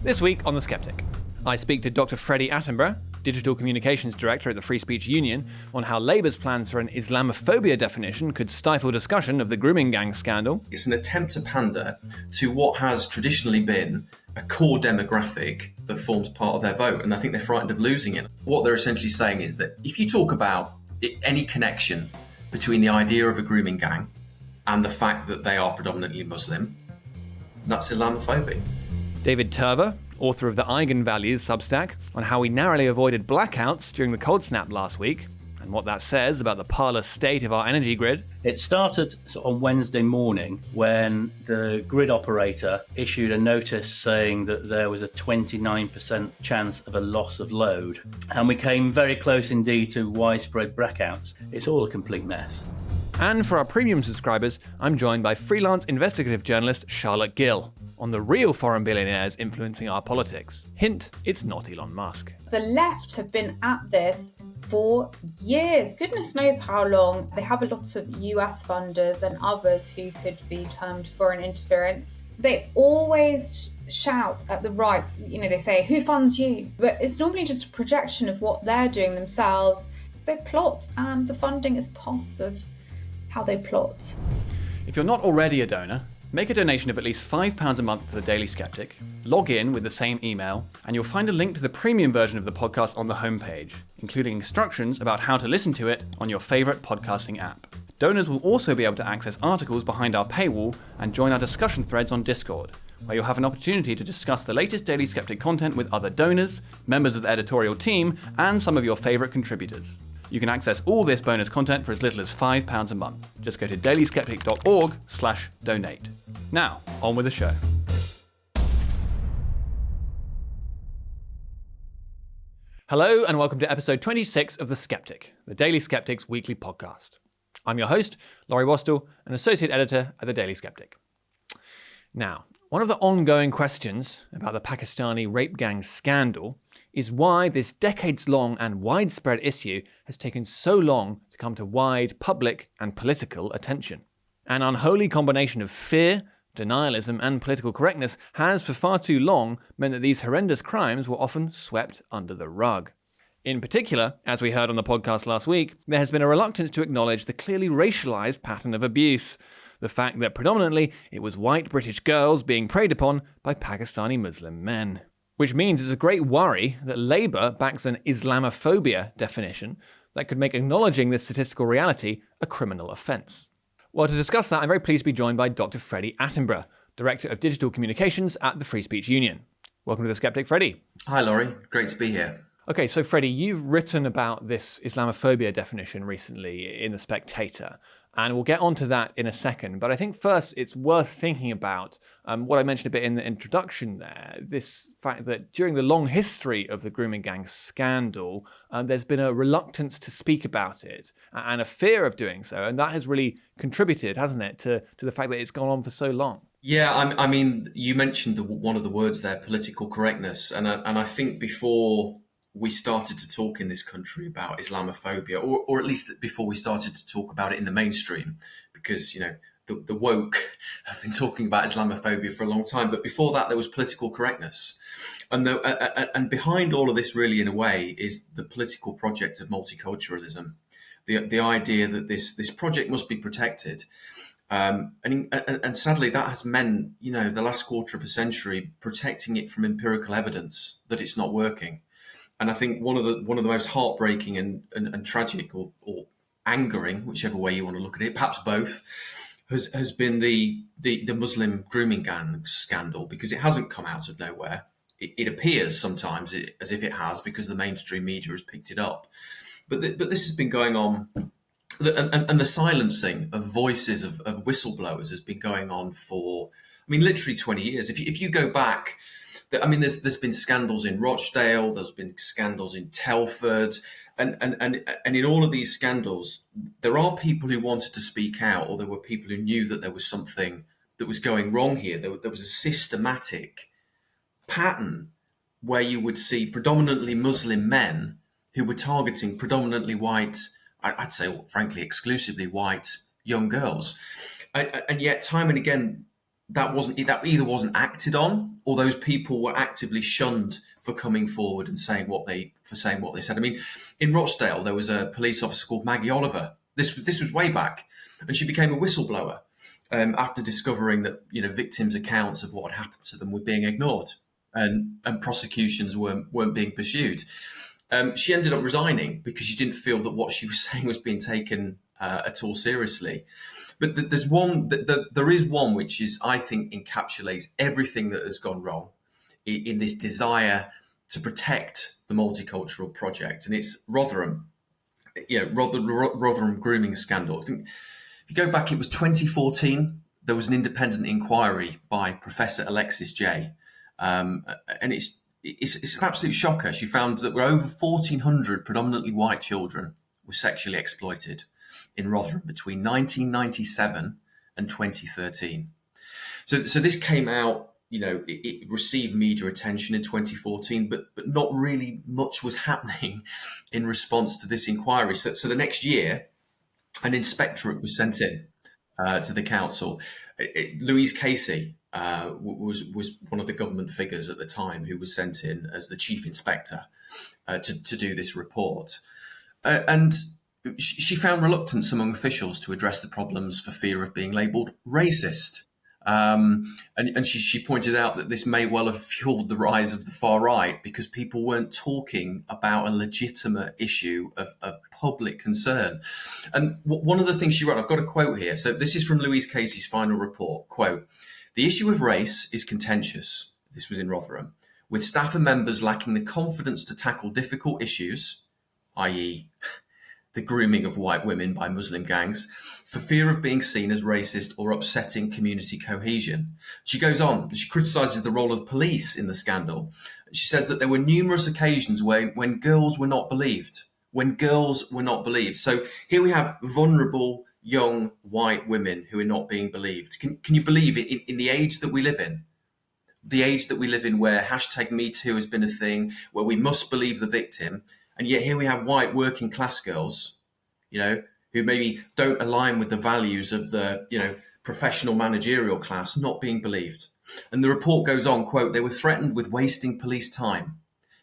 This week on The Sceptic, I speak to Dr. Freddie Attenborough, Digital Communications Director at the Free Speech Union, on how Labour's plans for an Islamophobia definition could stifle discussion of the Grooming gang scandal. It's an attempt to pander to what has traditionally been a core demographic that forms part of their vote, and I think they're frightened of losing it. What they're essentially saying is that if you talk about any connection between the idea of a grooming gang and the fact that they are predominantly Muslim, that's Islamophobia. David Turver, author of the Eigen Values Substack, on how we narrowly avoided blackouts during the cold snap last week, and what that says about the parlous state of our energy grid. It started on Wednesday morning when the grid operator issued a notice saying that there was a 29% chance of a loss of load. And we came very close indeed to widespread blackouts. It's all a complete mess. And for our premium subscribers, I'm joined by freelance investigative journalist Charlotte Gill on the real foreign billionaires influencing our politics. Hint, it's not Elon Musk. The left have been at this for years, goodness knows how long. They have a lot of US funders and others who could be termed foreign interference. They always shout at the right, they say, who funds you? But it's normally just a projection of what they're doing themselves. They plot, and the funding is part of how they plot. If you're not already a donor, make a donation of at least £5 a month to The Daily Sceptic, log in with the same email, and you'll find a link to the premium version of the podcast on the homepage, including instructions about how to listen to it on your favourite podcasting app. Donors will also be able to access articles behind our paywall and join our discussion threads on Discord, where you'll have an opportunity to discuss the latest Daily Sceptic content with other donors, members of the editorial team, and some of your favourite contributors. You can access all this bonus content for as little as £5 a month. Just go to dailyskeptic.org/donate. Now, on with the show. Hello and welcome to episode 26 of The Sceptic, the Daily Sceptic's weekly podcast. I'm your host, Laurie Wastell, an associate editor at The Daily Sceptic. Now, one of the ongoing questions about the Pakistani rape gang scandal is why this decades-long and widespread issue has taken so long to come to wide public and political attention. An unholy combination of fear, denialism, and political correctness has for far too long meant that these horrendous crimes were often swept under the rug. In particular, as we heard on the podcast last week, there has been a reluctance to acknowledge the clearly racialized pattern of abuse. The fact that predominantly it was white British girls being preyed upon by Pakistani Muslim men. Which means it's a great worry that Labour backs an Islamophobia definition that could make acknowledging this statistical reality a criminal offence. Well, to discuss that, I'm very pleased to be joined by Dr. Freddie Attenborough, Director of Digital Communications at the Free Speech Union. Welcome to The Sceptic, Freddie. Hi, Laurie. Great to be here. Okay, so Freddie, you've written about this Islamophobia definition recently in The Spectator, and we'll get onto that in a second. But I think first it's worth thinking about what I mentioned a bit in the introduction there, this fact that during the long history of the grooming gang scandal, there's been a reluctance to speak about it and a fear of doing so. And that has really contributed, hasn't it, to the fact that it's gone on for so long. Yeah, I mean, you mentioned one of the words there, political correctness. And I think before we started to talk in this country about Islamophobia, or at least before we started to talk about it in the mainstream, because, the woke have been talking about Islamophobia for a long time. But before that, there was political correctness. And behind all of this, really, in a way, is the political project of multiculturalism, the idea that this project must be protected. And sadly, that has meant, the last quarter of a century, protecting it from empirical evidence that it's not working. And I think one of the most heartbreaking and tragic or angering, whichever way you want to look at it, perhaps both, has been the Muslim grooming gang scandal, because it hasn't come out of nowhere. It appears sometimes as if it has, because the mainstream media has picked it up. But this has been going on, and the silencing of voices of whistleblowers has been going on for, literally 20 years. If you go back, there's been scandals in Rochdale, there's been scandals in Telford, and in all of these scandals, there are people who wanted to speak out, or there were people who knew that there was something that was going wrong here. There was a systematic pattern where you would see predominantly Muslim men who were targeting predominantly white, I'd say, frankly, exclusively white young girls. And yet, time and again, that either wasn't acted on, or those people were actively shunned for coming forward and saying what they said. I mean, in Rochdale there was a police officer called Maggie Oliver. This was way back, and she became a whistleblower after discovering that victims' accounts of what had happened to them were being ignored, and prosecutions weren't being pursued. She ended up resigning because she didn't feel that what she was saying was being taken at all seriously. But there is one which is, I think, encapsulates everything that has gone wrong in this desire to protect the multicultural project, and it's Rotherham. Rotherham grooming scandal. I think if you go back, it was 2014. There was an independent inquiry by Professor Alexis J, and it's an absolute shocker. She found that over 1,400 predominantly white children were sexually exploited in Rotherham between 1997 and 2013. So this came out, it received media attention in 2014, but not really much was happening in response to this inquiry. So the next year, an inspectorate was sent in to the council. Louise Casey was one of the government figures at the time who was sent in as the chief inspector to do this report. And she found reluctance among officials to address the problems for fear of being labelled racist. And she pointed out that this may well have fueled the rise of the far right because people weren't talking about a legitimate issue of public concern. And one of the things she wrote, I've got a quote here. So this is from Louise Casey's final report. Quote, "The issue of race is contentious." This was in Rotherham, with staff and members lacking the confidence to tackle difficult issues, i.e., the grooming of white women by Muslim gangs, for fear of being seen as racist or upsetting community cohesion. She goes on, she criticises the role of police in the scandal. She says that there were numerous occasions when girls were not believed. So here we have vulnerable young white women who are not being believed. Can you believe it in the age that we live in? The age that we live in where #MeToo has been a thing, where we must believe the victim. And yet here we have white working class girls, who maybe don't align with the values of the, professional managerial class not being believed. And the report goes on, quote, "They were threatened with wasting police time.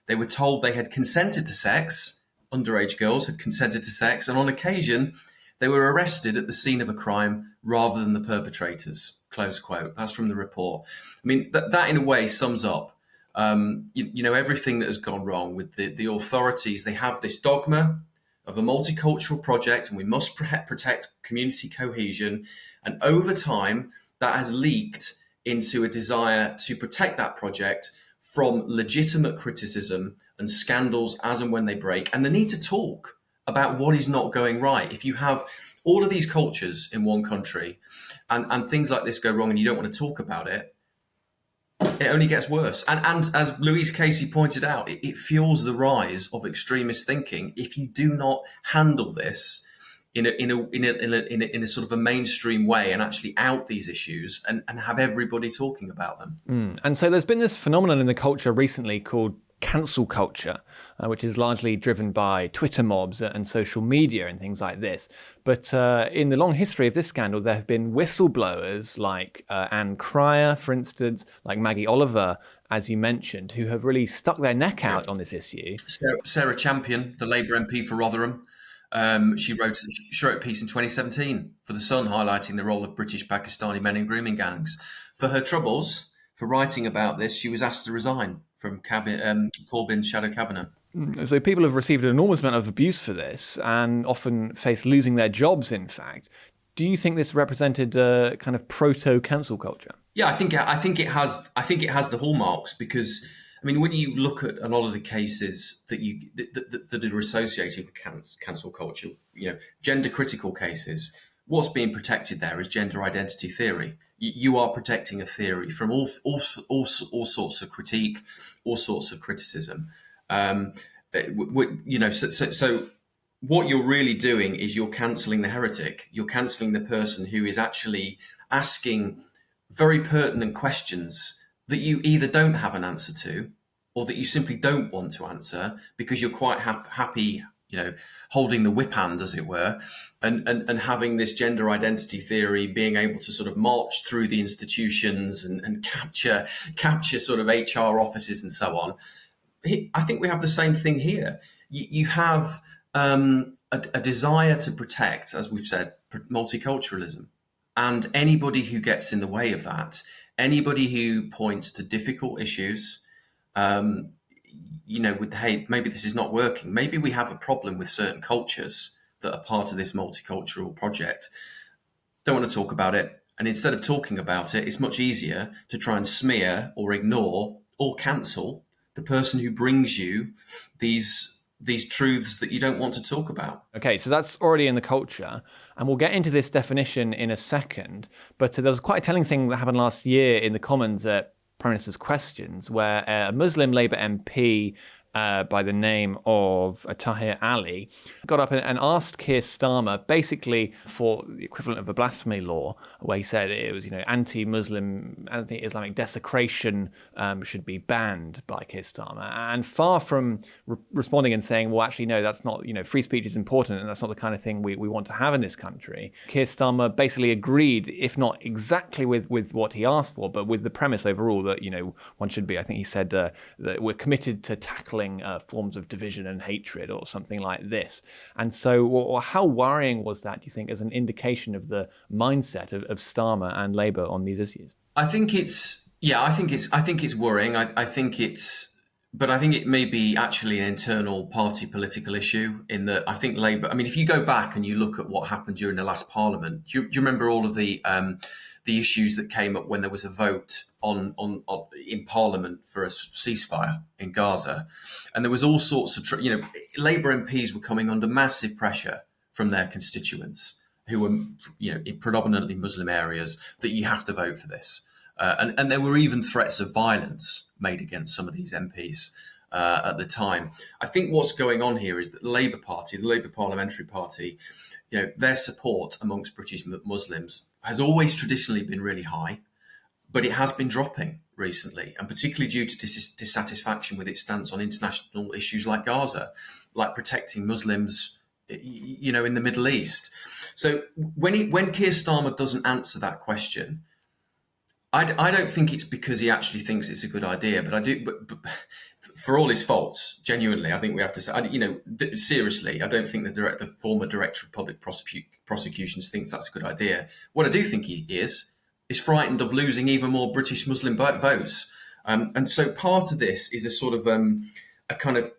They were told they had consented to sex, underage girls had consented to sex, and on occasion they were arrested at the scene of a crime rather than the perpetrators," close quote. That's from the report. I mean, that in a way sums up everything that has gone wrong with the authorities. They have this dogma of a multicultural project and we must protect community cohesion. And over time, that has leaked into a desire to protect that project from legitimate criticism and scandals as and when they break, and the need to talk about what is not going right. If you have all of these cultures in one country and things like this go wrong and you don't want to talk about it, it only gets worse. And as Louise Casey pointed out, it fuels the rise of extremist thinking if you do not handle this in a sort of a mainstream way and actually out these issues and have everybody talking about them. And so there's been this phenomenon in the culture recently called cancel culture, which is largely driven by Twitter mobs and social media and things like this. But in the long history of this scandal, there have been whistleblowers like Anne Cryer, for instance, like Maggie Oliver, as you mentioned, who have really stuck their neck out on this issue. Sarah Champion, the Labour MP for Rotherham, she wrote a piece in 2017 for The Sun highlighting the role of British Pakistani men in grooming gangs. For her troubles, for writing about this, she was asked to resign from Corbyn's shadow cabinet. So people have received an enormous amount of abuse for this and often face losing their jobs, in fact. Do you think this represented a kind of proto-cancel culture? Yeah, I think it has the hallmarks because, I mean, when you look at a lot of the cases that are associated with cancel culture, gender critical cases, what's being protected there is gender identity theory. You are protecting a theory from all sorts of critique, all sorts of criticism. So what you're really doing is you're cancelling the heretic. You're cancelling the person who is actually asking very pertinent questions that you either don't have an answer to or that you simply don't want to answer because you're quite happy, holding the whip hand, as it were, and having this gender identity theory, being able to sort of march through the institutions and capture sort of HR offices and so on. I think we have the same thing here. You have a desire to protect, as we've said, multiculturalism. And anybody who gets in the way of that, anybody who points to difficult issues, with, hey, maybe this is not working. Maybe we have a problem with certain cultures that are part of this multicultural project. Don't want to talk about it. And instead of talking about it, it's much easier to try and smear or ignore or cancel the person who brings you these truths that you don't want to talk about. Okay, so that's already in the culture, and we'll get into this definition in a second. But there was quite a telling thing that happened last year in the Commons at Prime Minister's Questions, where a Muslim Labour MP by the name of Tahir Ali got up and asked Keir Starmer basically for the equivalent of a blasphemy law, where he said it was, anti-Muslim, anti-Islamic desecration should be banned by Keir Starmer. And far from responding and saying, well, actually, no, that's not, free speech is important and that's not the kind of thing we want to have in this country, Keir Starmer basically agreed, if not exactly with what he asked for, but with the premise overall that, one should be, I think he said that we're committed to tackling forms of division and hatred or something like this. And so how worrying was that, do you think, as an indication of the mindset of Starmer and Labour on these issues? I think it's worrying. But I think it may be actually an internal party political issue, in that I think Labour, if you go back and you look at what happened during the last Parliament, do you remember all of the issues that came up when there was a vote on in Parliament for a ceasefire in Gaza? And there was all sorts of, Labour MPs were coming under massive pressure from their constituents who were, in predominantly Muslim areas, that you have to vote for this. And there were even threats of violence made against some of these MPs at the time. I think what's going on here is that the Labour Party, the Labour Parliamentary Party, their support amongst British Muslims has always traditionally been really high, but it has been dropping recently, and particularly due to dissatisfaction with its stance on international issues like Gaza, like protecting Muslims, in the Middle East. So when Keir Starmer doesn't answer that question, I don't think it's because he actually thinks it's a good idea, but I do. But for all his faults, genuinely, I think we have to say, seriously, I don't think the former director of public prosecutions thinks that's a good idea. What I do think he is frightened of losing even more British Muslim votes, and so part of this is a sort of a kind of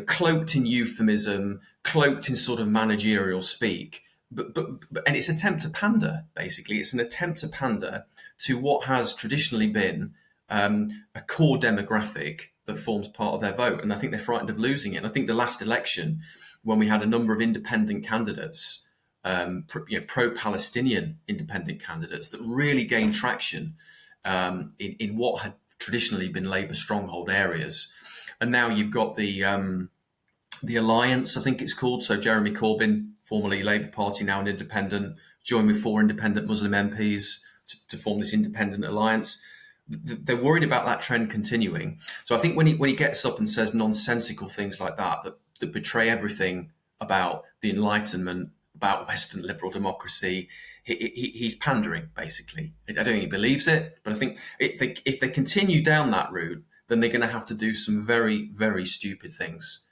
cloaked in euphemism, cloaked in sort of managerial speak. But and it's an attempt to pander, basically. It's an attempt to pander to what has traditionally been a core demographic that forms part of their vote. And I think they're frightened of losing it. And I think the last election, when we had a number of independent candidates, pro-Palestinian independent candidates that really gained traction in what had traditionally been Labour stronghold areas. And now you've got the Alliance, I think it's called. So Jeremy Corbyn, formerly Labour Party, now an independent, joined with 4 independent Muslim MPs to form this independent alliance. They're worried about that trend continuing. So I think when he gets up and says nonsensical things like that betray everything about the Enlightenment, about Western liberal democracy, he's pandering, basically. I don't think he believes it, but I think if they continue down that route, then they're going to have to do some very, very stupid things.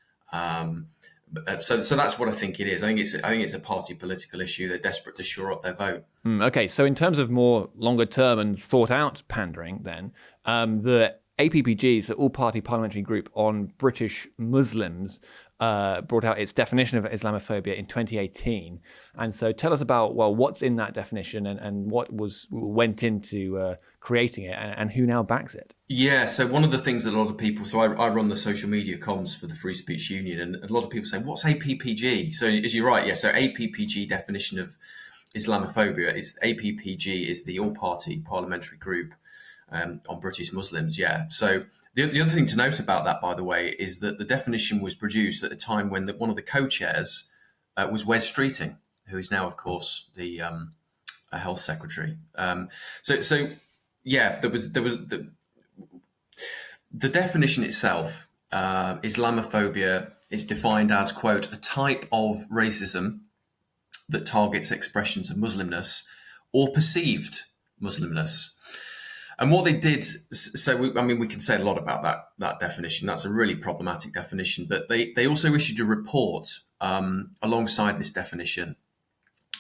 So that's what I think it is. I think it's a party political issue. They're desperate to shore up their vote. Okay, so in terms of more longer term and thought out pandering, then the APPG, the All-Party Parliamentary Group on British Muslims, brought out its definition of Islamophobia in 2018. And so tell us about, what's in that definition and what went into creating it and who now backs it. Yeah, so one of the things that a lot of people, so I run the social media comms for the Free Speech Union, and a lot of people say, what's APPG? So as you're right, so APPG definition of Islamophobia is APPG is the All-Party Parliamentary Group on British Muslims, yeah. So the other thing to note about that, by the way, is that the definition was produced at a time when one of the co-chairs was Wes Streeting, who is now, of course, the Health Secretary. So yeah, there was the definition itself. Islamophobia is defined as, quote, a type of racism that targets expressions of Muslimness or perceived Muslimness. And what they did, we can say a lot about that definition. That's a really problematic definition. But they also issued a report alongside this definition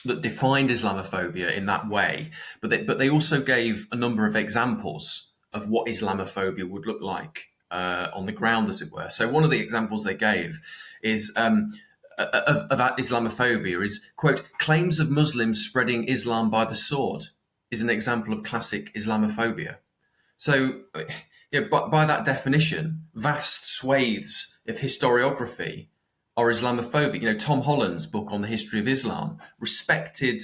that defined Islamophobia in that way. But they also gave a number of examples of what Islamophobia would look like on the ground, as it were. So one of the examples they gave is of Islamophobia is, quote, claims of Muslims spreading Islam by the sword is an example of classic Islamophobia. So by that definition, vast swathes of historiography are Islamophobic. Tom Holland's book on the history of Islam, respected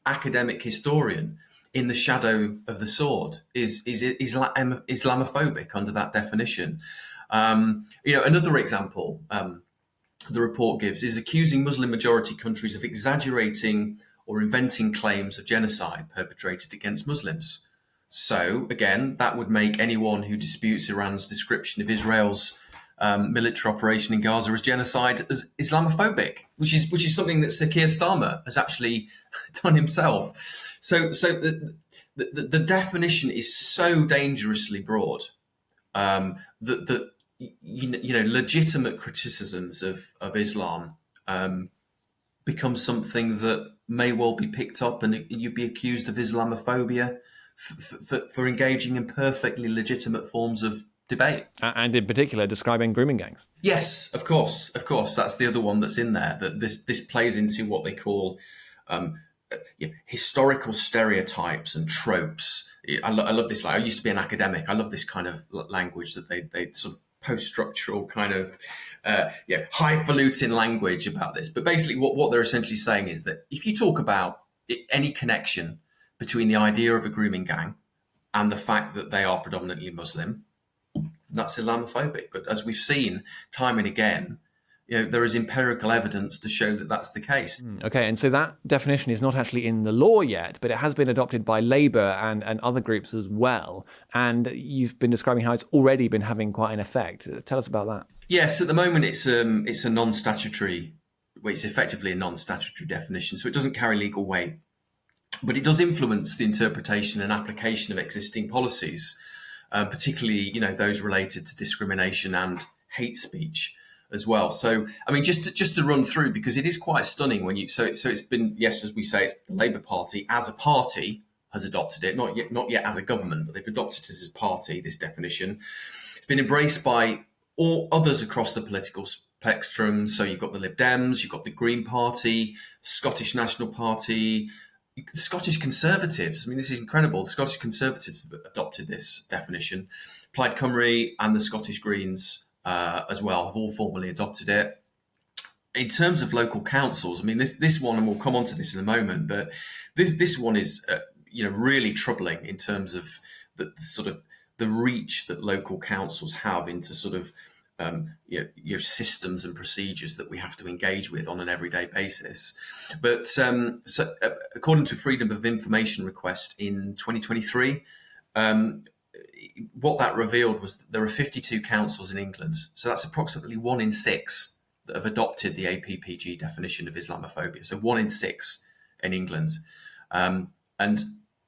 academic historian, In the Shadow of the Sword, is Islamophobic under that definition. Another example the report gives is accusing Muslim majority countries of exaggerating or inventing claims of genocide perpetrated against Muslims. So, again, that would make anyone who disputes Iran's description of Israel's military operation in Gaza as genocide as Islamophobic, which is something that Sir Keir Starmer has actually done himself. So the definition is so dangerously broad that legitimate criticisms of Islam become something that may well be picked up, and you'd be accused of Islamophobia for engaging in perfectly legitimate forms of debate. And in particular, describing grooming gangs. Yes, of course. That's the other one that's in there, that this plays into what they call historical stereotypes and tropes. I love this. I used to be an academic. I love this kind of language that they sort of post-structural kind of highfalutin language about this. But basically what they're essentially saying is that if you talk about any connection between the idea of a grooming gang and the fact that they are predominantly Muslim, that's Islamophobic. But as we've seen time and again, there is empirical evidence to show that that's the case. Okay, and so that definition is not actually in the law yet, but it has been adopted by Labour and other groups as well. And you've been describing how it's already been having quite an effect. Tell us about that. Yes, at the moment it's a non-statutory, it's effectively a non-statutory definition, so it doesn't carry legal weight. But it does influence the interpretation and application of existing policies, particularly those related to discrimination and hate speech as well. So, just to run through, because it is quite stunning when so it's been, yes, as we say, it's the Labour Party as a party has adopted it, not yet as a government, but they've adopted it as a party, this definition. It's been embraced by all others across the political spectrum. So you've got the Lib Dems, you've got the Green Party, Scottish National Party, Scottish Conservatives. This is incredible. The Scottish Conservatives adopted this definition. Plaid Cymru and the Scottish Greens as well have all formally adopted it. In terms of local councils, this one, and we'll come on to this in a moment, but this one is really troubling in terms of the sort of the reach that local councils have into sort of your systems and procedures that we have to engage with on an everyday basis. But according to Freedom of Information request in 2023, what that revealed was that there are 52 councils in England. So that's approximately 1 in 6 that have adopted the APPG definition of Islamophobia. So 1 in 6 in England. And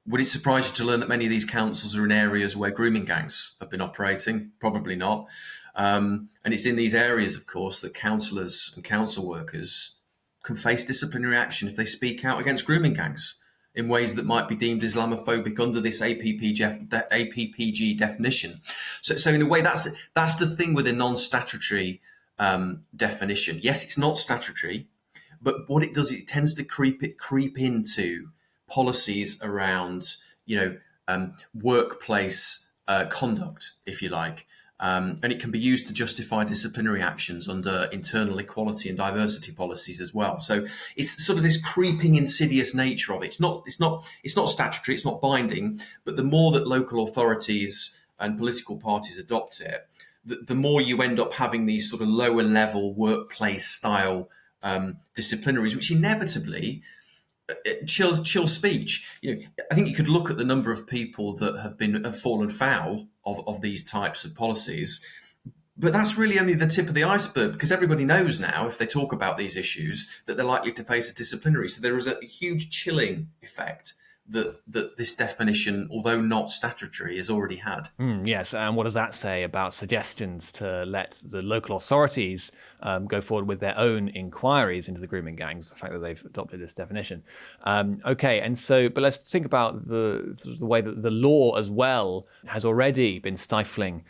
would it surprise you to learn that many of these councils are in areas where grooming gangs have been operating? Probably not. And it's in these areas, of course, that councillors and council workers can face disciplinary action if they speak out against grooming gangs in ways that might be deemed Islamophobic under this APPG definition. So in a way, that's the thing with a non-statutory definition. Yes, it's not statutory, but what it does, it tends to creep into policies around, workplace conduct, if you like. And it can be used to justify disciplinary actions under internal equality and diversity policies as well. So it's sort of this creeping, insidious nature of it. It's not statutory, it's not binding, but the more that local authorities and political parties adopt it, the more you end up having these sort of lower level workplace style disciplinaries, which inevitably chill speech. I think you could look at the number of people that have fallen foul of these types of policies, But that's really only the tip of the iceberg, because everybody knows now, if they talk about these issues, that they're likely to face a disciplinary. So there is a huge chilling effect that this definition, although not statutory, has already had. Yes, and what does that say about suggestions to let the local authorities go forward with their own inquiries into the grooming gangs, the fact that they've adopted this definition? Okay, and so, but let's think about the way that the law as well has already been stifling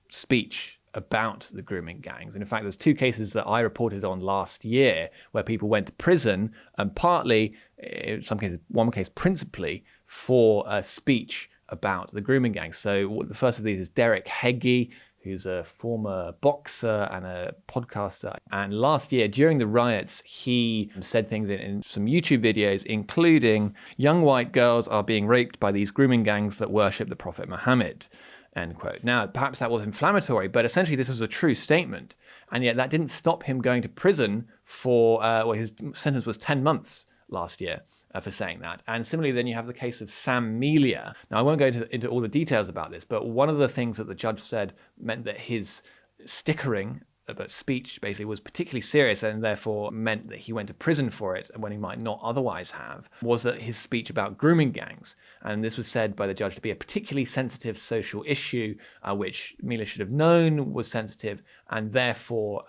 speech about the grooming gangs. And in fact, there's two cases that I reported on last year where people went to prison, and partly, in some cases, one case principally, for speech about the grooming gangs. So the first of these is Derek Heggie, who's a former boxer and a podcaster. And last year, during the riots, he said things in some YouTube videos, including, "Young white girls are being raped by these grooming gangs that worship the Prophet Muhammad." End quote. Now, perhaps that was inflammatory, but essentially this was a true statement. And yet that didn't stop him going to prison for, his sentence was 10 months last year for saying that. And similarly, then you have the case of Sam Melia. Now, I won't go into all the details about this, but one of the things that the judge said meant that his stickering about speech basically was particularly serious, and therefore meant that he went to prison for it when he might not otherwise have, was that his speech about grooming gangs. And this was said by the judge to be a particularly sensitive social issue, which Mila should have known was sensitive, and therefore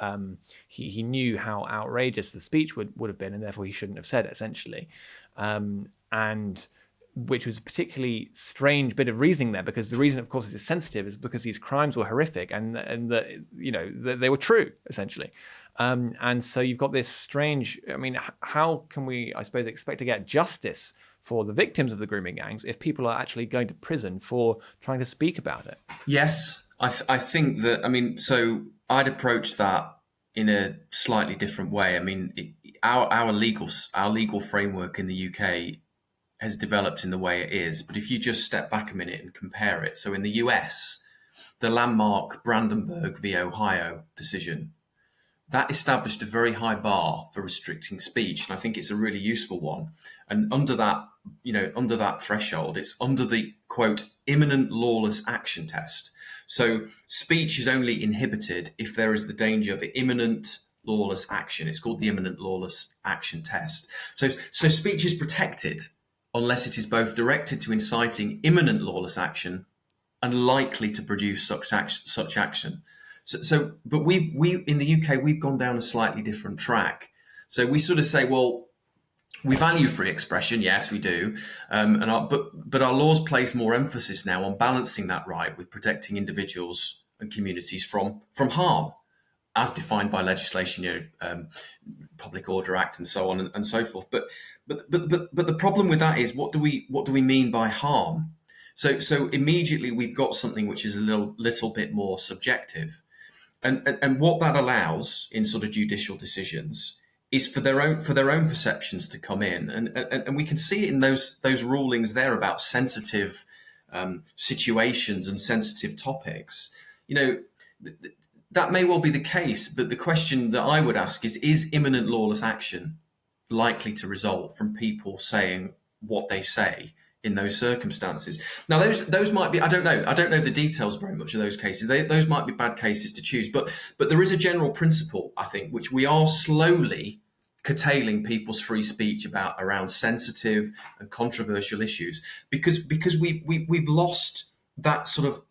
he knew how outrageous the speech would have been, and therefore he shouldn't have said it, essentially. And which was a particularly strange bit of reasoning there, because the reason, of course, it's sensitive is because these crimes were horrific and they were true, essentially. And so you've got this strange, I mean, how can we, I suppose, expect to get justice for the victims of the grooming gangs if people are actually going to prison for trying to speak about it? Yes, I think that, I mean, so I'd approach that in a slightly different way. I mean, our legal framework in the UK has developed in the way it is. But if you just step back a minute and compare it. So in the US, the landmark Brandenburg v. Ohio decision, that established a very high bar for restricting speech. And I think it's a really useful one. And under that threshold, it's under the, quote, imminent lawless action test. So speech is only inhibited if there is the danger of imminent lawless action. It's called the imminent lawless action test. So speech is protected unless it is both directed to inciting imminent lawless action and likely to produce such action. But we in the UK, we've gone down a slightly different track. So we sort of say, well, we value free expression, yes, we do, but our laws place more emphasis now on balancing that right with protecting individuals and communities from harm, as defined by legislation, Public Order Act, and so on and so forth. But the problem with that is, what do we mean by harm? So immediately we've got something which is a little bit more subjective, and what that allows in sort of judicial decisions is for their own perceptions to come in, and we can see it in those rulings there about sensitive situations and sensitive topics. That may well be the case, but the question that I would ask is imminent lawless action likely to result from people saying what they say in those circumstances? Now, those might be, I don't know the details very much of those cases. Those might be bad cases to choose, but there is a general principle, I think, which we are slowly curtailing people's free speech around sensitive and controversial issues, because we've lost that sort of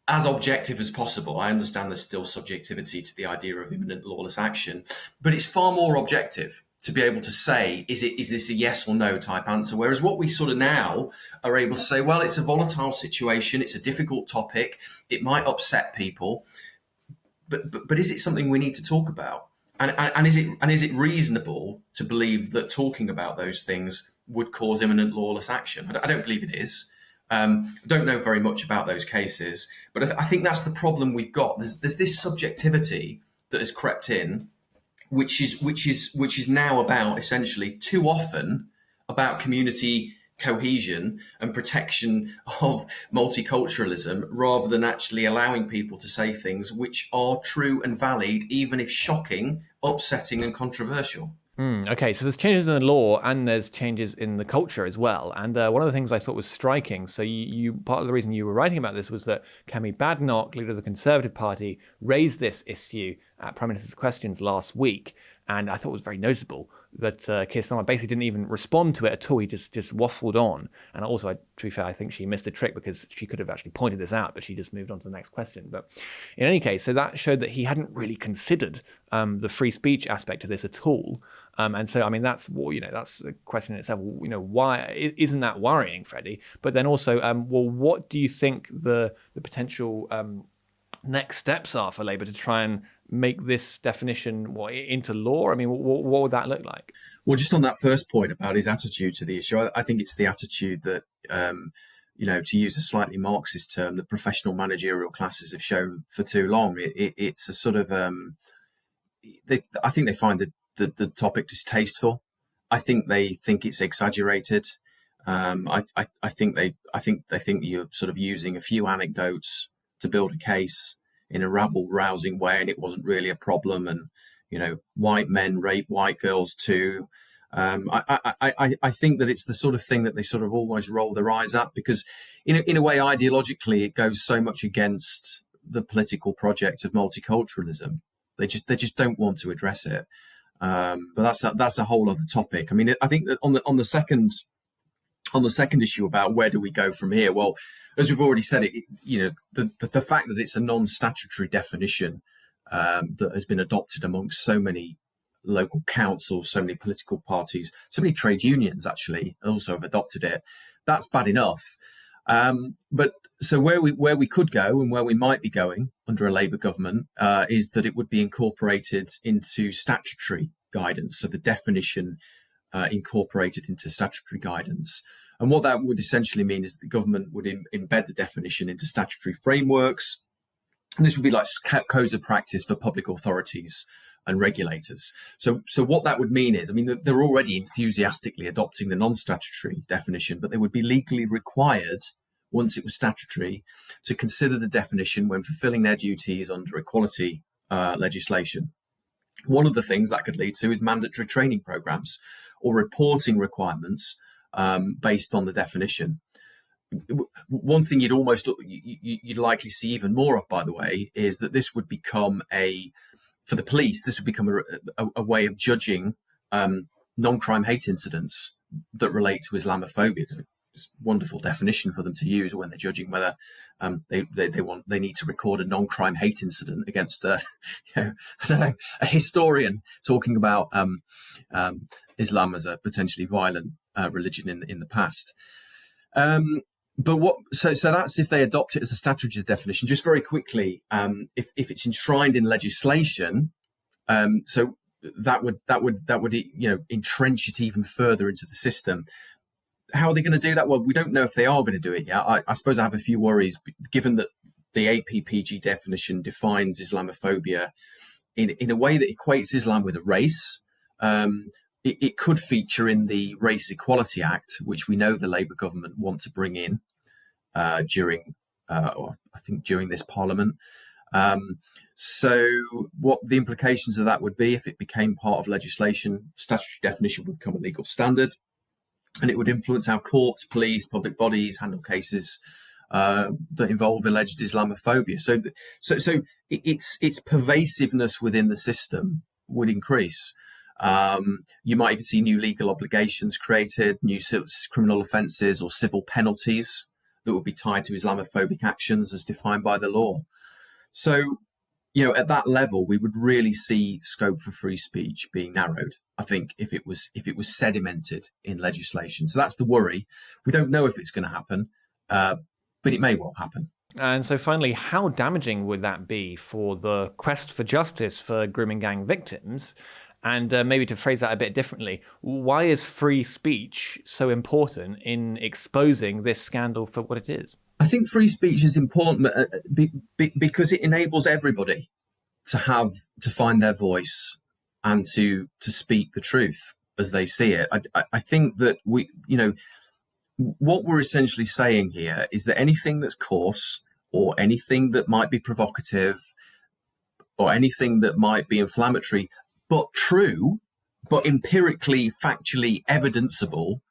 as objective as possible. I understand there's still subjectivity to the idea of imminent lawless action, but it's far more objective to be able to say, is this a yes or no type answer? Whereas what we sort of now are able to say, well, it's a volatile situation, it's a difficult topic, it might upset people, but is it something we need to talk about? And is it reasonable to believe that talking about those things would cause imminent lawless action? I don't believe it is. I don't know very much about those cases, but I think that's the problem we've got. There's this subjectivity that has crept in, which is now about, essentially, too often, about community cohesion and protection of multiculturalism, rather than actually allowing people to say things which are true and valid, even if shocking, upsetting and controversial. Okay, so there's changes in the law and there's changes in the culture as well. And one of the things I thought was striking, so you part of the reason you were writing about this was that Kemi Badenoch, leader of the Conservative Party, raised this issue at Prime Minister's Questions last week. And I thought it was very noticeable that Keir Starmer basically didn't even respond to it at all. He just waffled on. And also, to be fair, I think she missed a trick because she could have actually pointed this out, but she just moved on to the next question. But in any case, so that showed that he hadn't really considered the free speech aspect of this at all. And so, I mean, that's a question in itself. Why isn't that worrying, Freddie? But then also, what do you think the potential next steps are for Labour to try and make this definition into law? I mean, what would that look like? Well, just on that first point about his attitude to the issue, I think it's the attitude that, to use a slightly Marxist term, that professional managerial classes have shown for too long. It's a sort of, I think they find the topic distasteful. I think they think it's exaggerated. I think they think you're sort of using a few anecdotes to build a case in a rabble-rousing way, and it wasn't really a problem. And white men rape white girls too. I think that it's the sort of thing that they sort of always roll their eyes at, because in a way, ideologically, it goes so much against the political project of multiculturalism. They just don't want to address it. But that's a whole other topic. I mean, I think that on the second issue about where do we go from here, well, as we've already said, the fact that it's a non-statutory definition that has been adopted amongst so many local councils, so many political parties, so many trade unions actually also have adopted it. That's bad enough. But so where we could go and where we might be going under a Labour government is that it would be incorporated into statutory guidance. So the definition incorporated into statutory guidance. And what that would essentially mean is the government would embed the definition into statutory frameworks. And this would be like codes of practice for public authorities and regulators. So what that would mean is, I mean, they're already enthusiastically adopting the non-statutory definition, but they would be legally required, once it was statutory, to consider the definition when fulfilling their duties under equality legislation. One of the things that could lead to is mandatory training programs or reporting requirements based on the definition. One thing you'd likely see even more of, by the way, is that this would become for the police, this would become a way of judging non-crime hate incidents that relate to Islamophobia. It's a wonderful definition for them to use when they're judging whether they need to record a non-crime hate incident against a historian talking about Islam as a potentially violent religion in the past. So that's if they adopt it as a statutory definition. Just very quickly, if it's enshrined in legislation, so that would entrench it even further into the system. How are they going to do that? Well, we don't know if they are going to do it yet. I suppose I have a few worries, given that the APPG definition defines Islamophobia in a way that equates Islam with a race. It could feature in the Race Equality Act, which we know the Labour government want to bring in during this Parliament. So what the implications of that would be if it became part of legislation, statutory definition would become a legal standard, and it would influence how courts, police, public bodies handle cases that involve alleged Islamophobia. So its pervasiveness within the system would increase. You might even see new legal obligations created, new criminal offences or civil penalties that would be tied to Islamophobic actions as defined by the law. So, at that level, we would really see scope for free speech being narrowed, I think, if it was sedimented in legislation. So that's the worry. We don't know if it's going to happen, but it may well happen. And so finally, how damaging would that be for the quest for justice for grooming gang victims? And maybe to phrase that a bit differently, why is free speech so important in exposing this scandal for what it is? I think free speech is important because it enables everybody to find their voice and to speak the truth as they see it. I think that what we're essentially saying here is that anything that's coarse or anything that might be provocative or anything that might be inflammatory but true but empirically, factually evidenceable,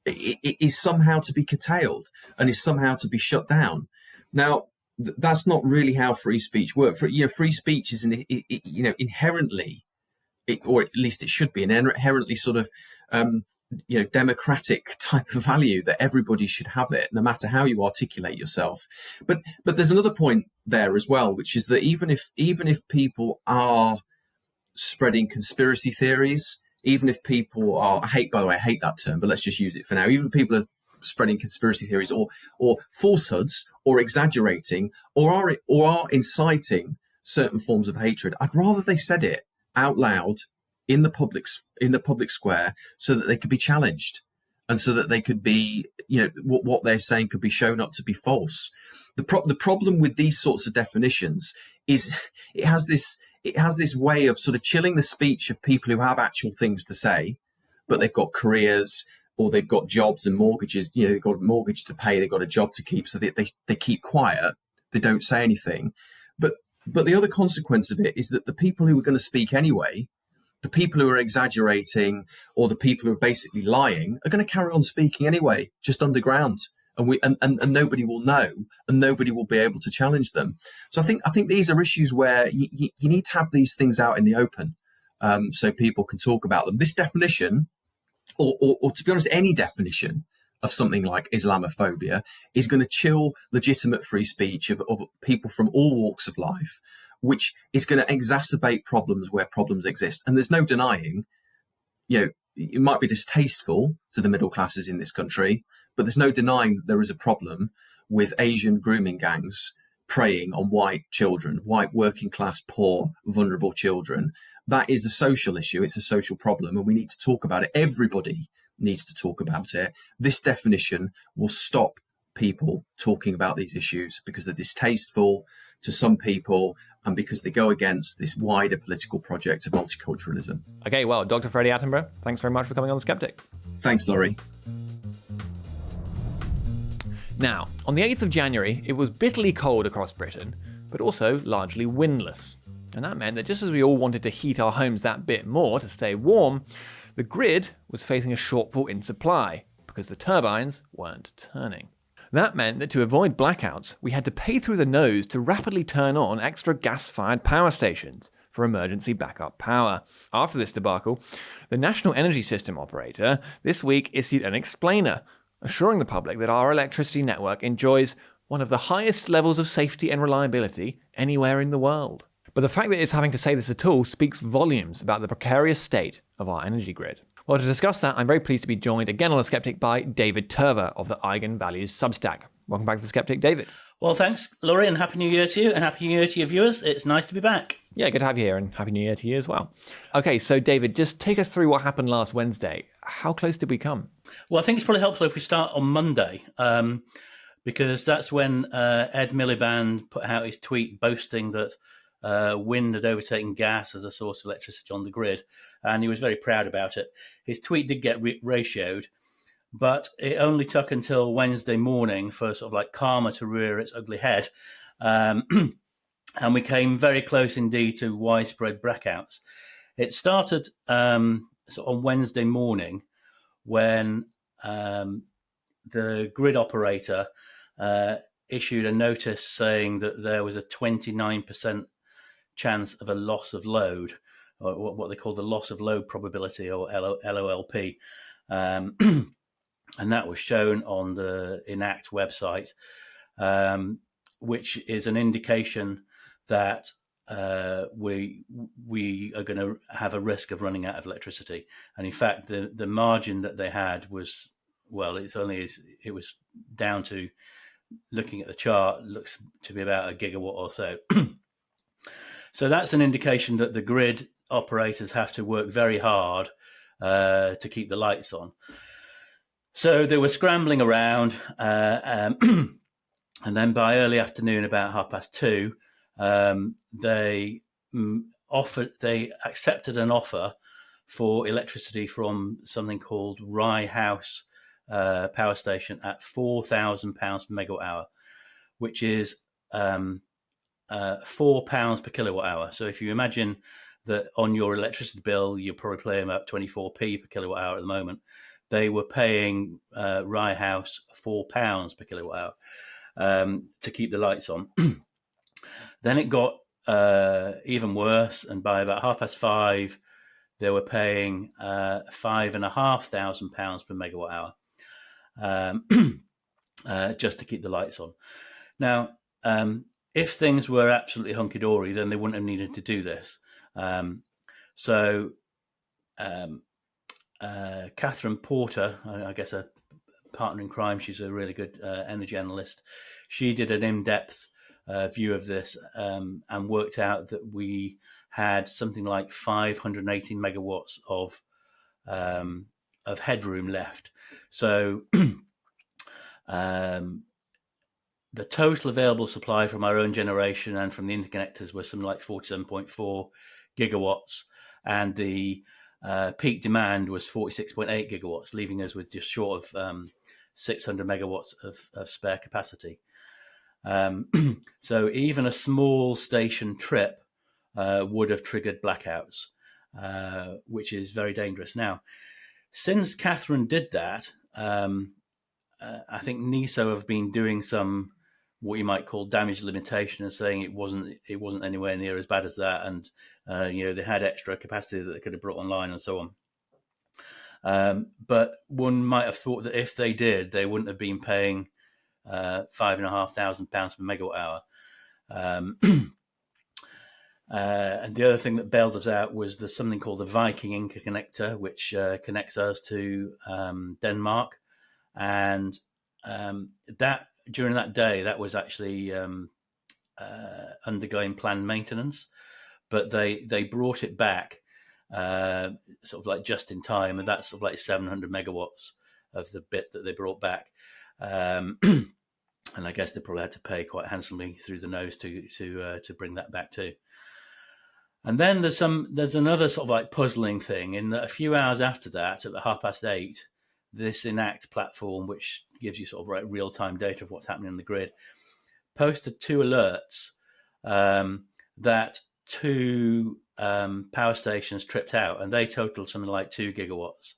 it is somehow to be curtailed and is somehow to be shut down. Now, that's not really how free speech works. Free speech is inherently, or at least it should be, an inherently sort of democratic type of value, that everybody should have it, no matter how you articulate yourself. But there's another point there as well, which is that even if people are spreading conspiracy theories, even if people are, I hate that term, but let's just use it for now. Even if people are spreading conspiracy theories or falsehoods or exaggerating or are inciting certain forms of hatred, I'd rather they said it out loud in the public square, so that they could be challenged and so that they could be, what they're saying could be shown up to be false. The problem with these sorts of definitions is it has this way of sort of chilling the speech of people who have actual things to say, but they've got careers or they've got jobs and mortgages. They've got a mortgage to pay, they've got a job to keep, so they keep quiet, they don't say anything. But the other consequence of it is that the people who are going to speak anyway, the people who are exaggerating or the people who are basically lying, are going to carry on speaking anyway, just underground. And nobody will know, and nobody will be able to challenge them. So I think these are issues where you need to have these things out in the open, so people can talk about them. This definition, or to be honest, any definition of something like Islamophobia, is going to chill legitimate free speech of people from all walks of life, which is going to exacerbate problems where problems exist. And there's no denying, it might be distasteful to the middle classes in this country, but there's no denying there is a problem with Asian grooming gangs preying on white children, white working class, poor, vulnerable children. That is a social issue. It's a social problem, and we need to talk about it. Everybody needs to talk about it. This definition will stop people talking about these issues because they're distasteful to some people and because they go against this wider political project of multiculturalism. Okay, well, Dr. Freddie Attenborough, thanks very much for coming on The Sceptic. Thanks, Laurie. Now, on the 8th of January, it was bitterly cold across Britain, but also largely windless. And that meant that just as we all wanted to heat our homes that bit more to stay warm, the grid was facing a shortfall in supply because the turbines weren't turning. That meant that to avoid blackouts, we had to pay through the nose to rapidly turn on extra gas-fired power stations for emergency backup power. After this debacle, the National Energy System operator this week issued an explainer, assuring the public that our electricity network enjoys one of the highest levels of safety and reliability anywhere in the world. But the fact that it's having to say this at all speaks volumes about the precarious state of our energy grid. Well, to discuss that, I'm very pleased to be joined again on The Sceptic by David Turver of the Eigen Values Substack. Welcome back to The Sceptic, David. Well, thanks, Laurie, and Happy New Year to you, and Happy New Year to your viewers. It's nice to be back. Yeah, good to have you here, and Happy New Year to you as well. Okay, so David, just take us through what happened last Wednesday. How close did we come? Well, I think it's probably helpful if we start on Monday, because that's when Ed Miliband put out his tweet boasting that wind had overtaken gas as a source of electricity on the grid, and he was very proud about it. His tweet did get ratioed, but it only took until Wednesday morning for sort of like karma to rear its ugly head. And we came very close indeed to widespread blackouts. It started on Wednesday morning when the grid operator issued a notice saying that there was a 29% chance of a loss of load, or what they call the loss of load probability, or LOLP. And that was shown on the Enact website, which is an indication that we are going to have a risk of running out of electricity. And in fact, the margin that they had was, well, it was down to, looking at the chart, looks to be about a gigawatt or so. So that's an indication that the grid operators have to work very hard to keep the lights on. So they were scrambling around, and then by early afternoon, about 2:30, they accepted an offer for electricity from something called Rye House power station at £4,000 per megawatt hour, which is £4 per kilowatt hour. So if you imagine that on your electricity bill, you're probably paying about 24p per kilowatt hour at the moment. They were paying Rye House £4 per kilowatt hour to keep the lights on. Then it got even worse, and by about 5:30, they were paying £5,500 per megawatt hour just to keep the lights on. Now, if things were absolutely hunky-dory, then they wouldn't have needed to do this. Catherine Porter, I guess a partner in crime, she's a really good energy analyst. She did an in-depth view of this and worked out that we had something like 518 megawatts of headroom left. So the total available supply from our own generation and from the interconnectors was something like 47.4 gigawatts, and the peak demand was 46.8 gigawatts, leaving us with just short of 600 megawatts of spare capacity. So even a small station trip would have triggered blackouts, which is very dangerous. Now, since Catherine did that, I think NESO have been doing some what you might call damage limitation and saying it wasn't anywhere near as bad as that, and they had extra capacity that they could have brought online and so on. But one might have thought that if they did, they wouldn't have been paying £5,500 per megawatt hour. And the other thing that bailed us out was there's something called the Viking interconnector, which connects us to Denmark, and that during that day that was actually undergoing planned maintenance, but they brought it back sort of like just in time, and that's sort of like 700 megawatts of the bit that they brought back. And I guess they probably had to pay quite handsomely through the nose to bring that back too. And then there's another sort of like puzzling thing in that a few hours after that, at 8:30, this Enact platform, which gives you sort of like real-time data of what's happening on the grid, posted two alerts that two power stations tripped out, and they totaled something like 2 gigawatts.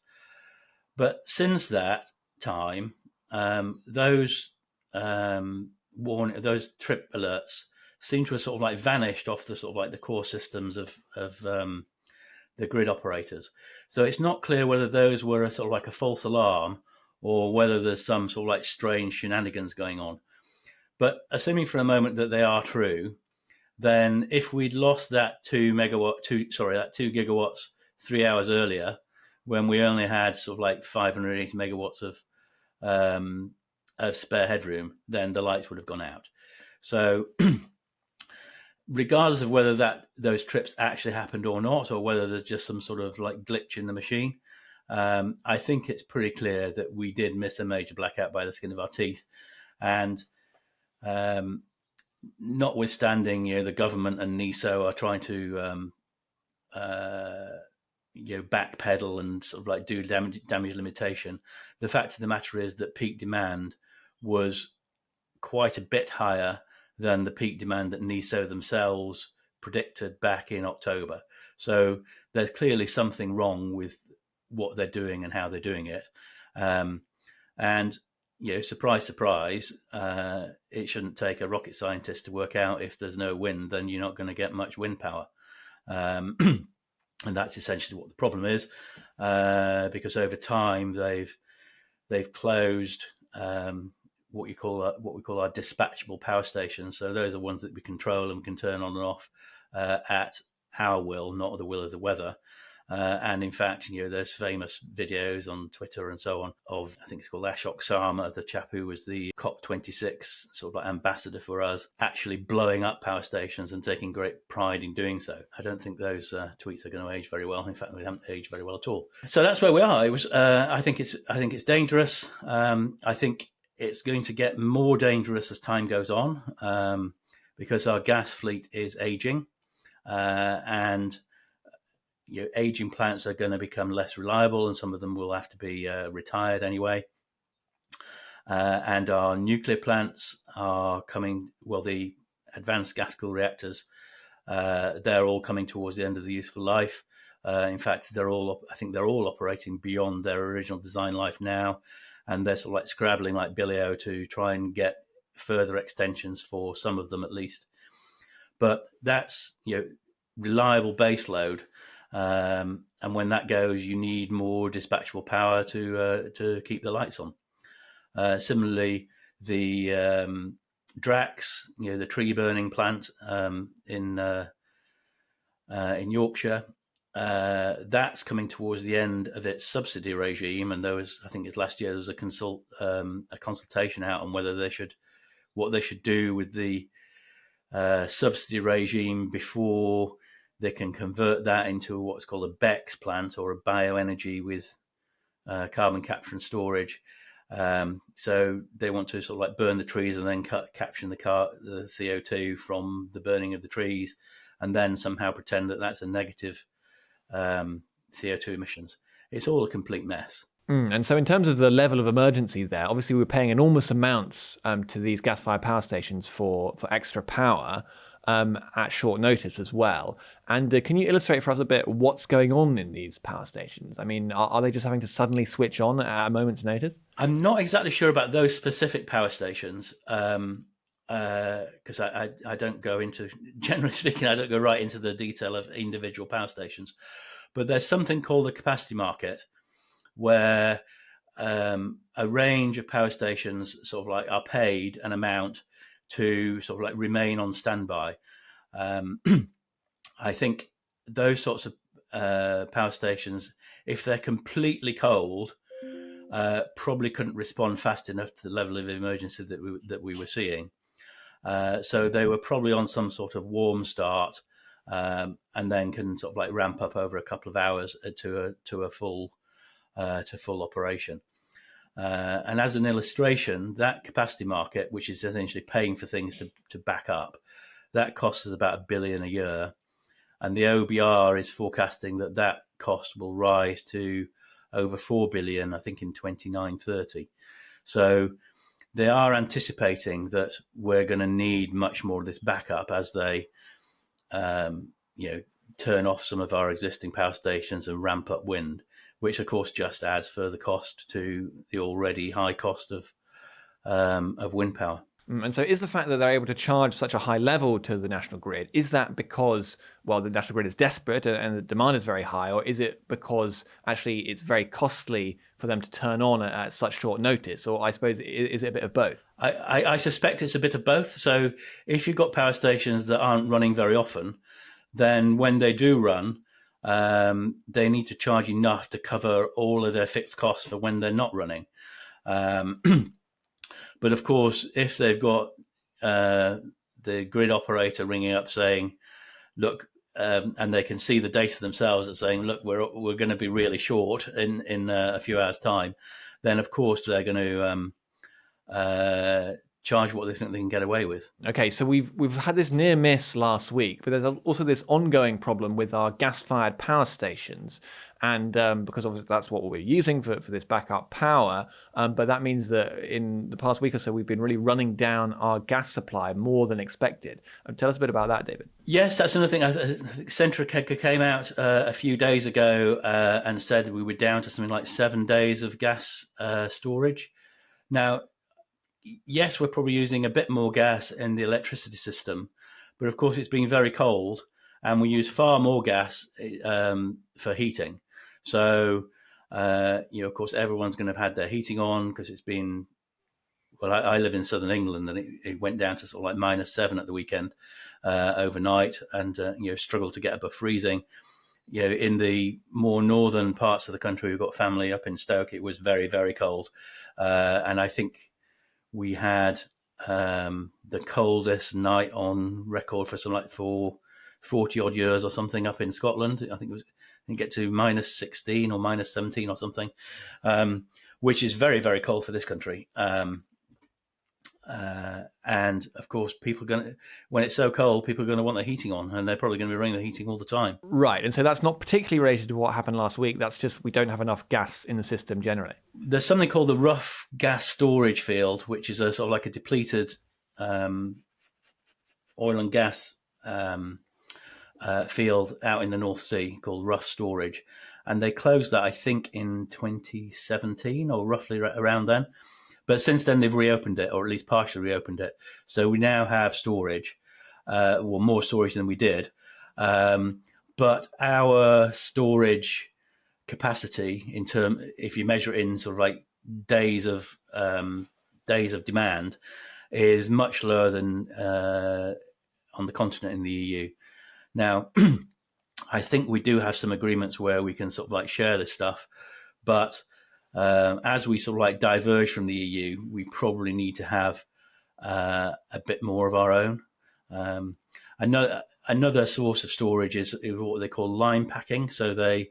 But since that time, those trip alerts seem to have sort of like vanished off the sort of like the core systems of the grid operators. So it's not clear whether those were a sort of like a false alarm or whether there's some sort of like strange shenanigans going on. But assuming for a moment that they are true, then if we'd lost that 2 gigawatts 3 hours earlier, when we only had sort of like 580 megawatts of spare headroom, then the lights would have gone out. So regardless of whether those trips actually happened or not, or whether there's just some sort of like glitch in the machine, I think it's pretty clear that we did miss a major blackout by the skin of our teeth. And notwithstanding, the government and NESO are trying to backpedal and sort of like do damage limitation, the fact of the matter is that peak demand was quite a bit higher than the peak demand that NESO themselves predicted back in October. So there's clearly something wrong with what they're doing and how they're doing it. And surprise, surprise, it shouldn't take a rocket scientist to work out if there's no wind, then you're not going to get much wind power. And that's essentially what the problem is, because over time they've closed what we call our dispatchable power stations. So those are ones that we control and can turn on and off at our will, not the will of the weather. And in fact, there's famous videos on Twitter and so on of, I think it's called Ashok Sharma, the chap who was the COP26 sort of like ambassador for us, actually blowing up power stations and taking great pride in doing so. I don't think those tweets are going to age very well. In fact, they haven't aged very well at all. So that's where we are. It was. I think it's dangerous. I think it's going to get more dangerous as time goes on, because our gas fleet is aging, and aging plants are going to become less reliable, and some of them will have to be retired anyway. And our nuclear plants are coming. Well, the advanced gas cooled reactors they're all coming towards the end of the useful life. In fact, I think they're all operating beyond their original design life now, and they're sort of like scrabbling like Billy-O to try and get further extensions for some of them at least. But that's reliable base load, and when that goes, you need more dispatchable power to keep the lights on. Similarly, the Drax, the tree burning plant in Yorkshire, that's coming towards the end of its subsidy regime, and I think it's last year, there was a consultation out on what they should do with the subsidy regime before they can convert that into what's called a BECCS plant, or a bioenergy with carbon capture and storage. So they want to sort of like burn the trees and then capture the CO2 from the burning of the trees, and then somehow pretend that that's a negative CO2 emissions. It's all a complete mess. And so in terms of the level of emergency there, obviously we're paying enormous amounts to these gas-fired power stations for extra power at short notice as well. And can you illustrate for us a bit what's going on in these power stations? I mean, are they just having to suddenly switch on at a moment's notice? I'm not exactly sure about those specific power stations, because I don't go into, generally speaking, I don't go right into the detail of individual power stations. But there's something called the capacity market, where a range of power stations sort of like are paid an amount to sort of like remain on standby. I think those sorts of power stations, if they're completely cold, probably couldn't respond fast enough to the level of emergency that we were seeing. So they were probably on some sort of warm start, and then can sort of like ramp up over a couple of hours to a full operation. And as an illustration, that capacity market, which is essentially paying for things to back up, that costs us about $1 billion a year. And the OBR is forecasting that cost will rise to over $4 billion, I think, in 29-30. So they are anticipating that we're going to need much more of this backup as they turn off some of our existing power stations and ramp up wind, which of course just adds further cost to the already high cost of wind power. And so is the fact that they're able to charge such a high level to the national grid, is that because, well, the national grid is desperate and the demand is very high, or is it because actually it's very costly for them to turn on at such short notice? Or I suppose, is it a bit of both? I suspect it's a bit of both. So if you've got power stations that aren't running very often, then when they do run, they need to charge enough to cover all of their fixed costs for when they're not running. But of course, if they've got the grid operator ringing up saying, look, and they can see the data themselves and saying, look, we're going to be really short in a few hours' time, then of course they're going to charge what they think they can get away with. Okay, so we've had this near miss last week, but there's also this ongoing problem with our gas-fired power stations, and because obviously that's what we're using for this backup power, but that means that in the past week or so we've been really running down our gas supply more than expected. Tell us a bit about that, David. Yes, that's another thing. I think Centrica came out a few days ago and said we were down to something like 7 days of gas storage. Now, yes, we're probably using a bit more gas in the electricity system, but of course it's been very cold and we use far more gas for heating. So, of course, everyone's going to have had their heating on because it's been, well, I live in southern England and it went down to sort of like -7 at the weekend overnight and, struggled to get above freezing. In the more northern parts of the country, we've got family up in Stoke, it was very, very cold. And I think we had the coldest night on record for something like for 40 odd years or something up in Scotland. I think it was, get to -16 or -17 or something, which is very, very cold for this country. And of course, when it's so cold, people are going to want their heating on, and they're probably going to be running the heating all the time. Right, and so that's not particularly related to what happened last week. That's just we don't have enough gas in the system generally. There's something called the rough gas storage field, which is a sort of like a depleted oil and gas field out in the North Sea called Rough Storage, and they closed that, I think, in 2017 or roughly around then. But since then, they've reopened it, or at least partially reopened it. So we now have storage, more storage than we did. But our storage capacity, if you measure it in sort of like days of demand, is much lower than on the continent in the EU. Now, I think we do have some agreements where we can sort of like share this stuff, but as we sort of like diverge from the EU, we probably need to have a bit more of our own. Another source of storage is what they call line packing. So they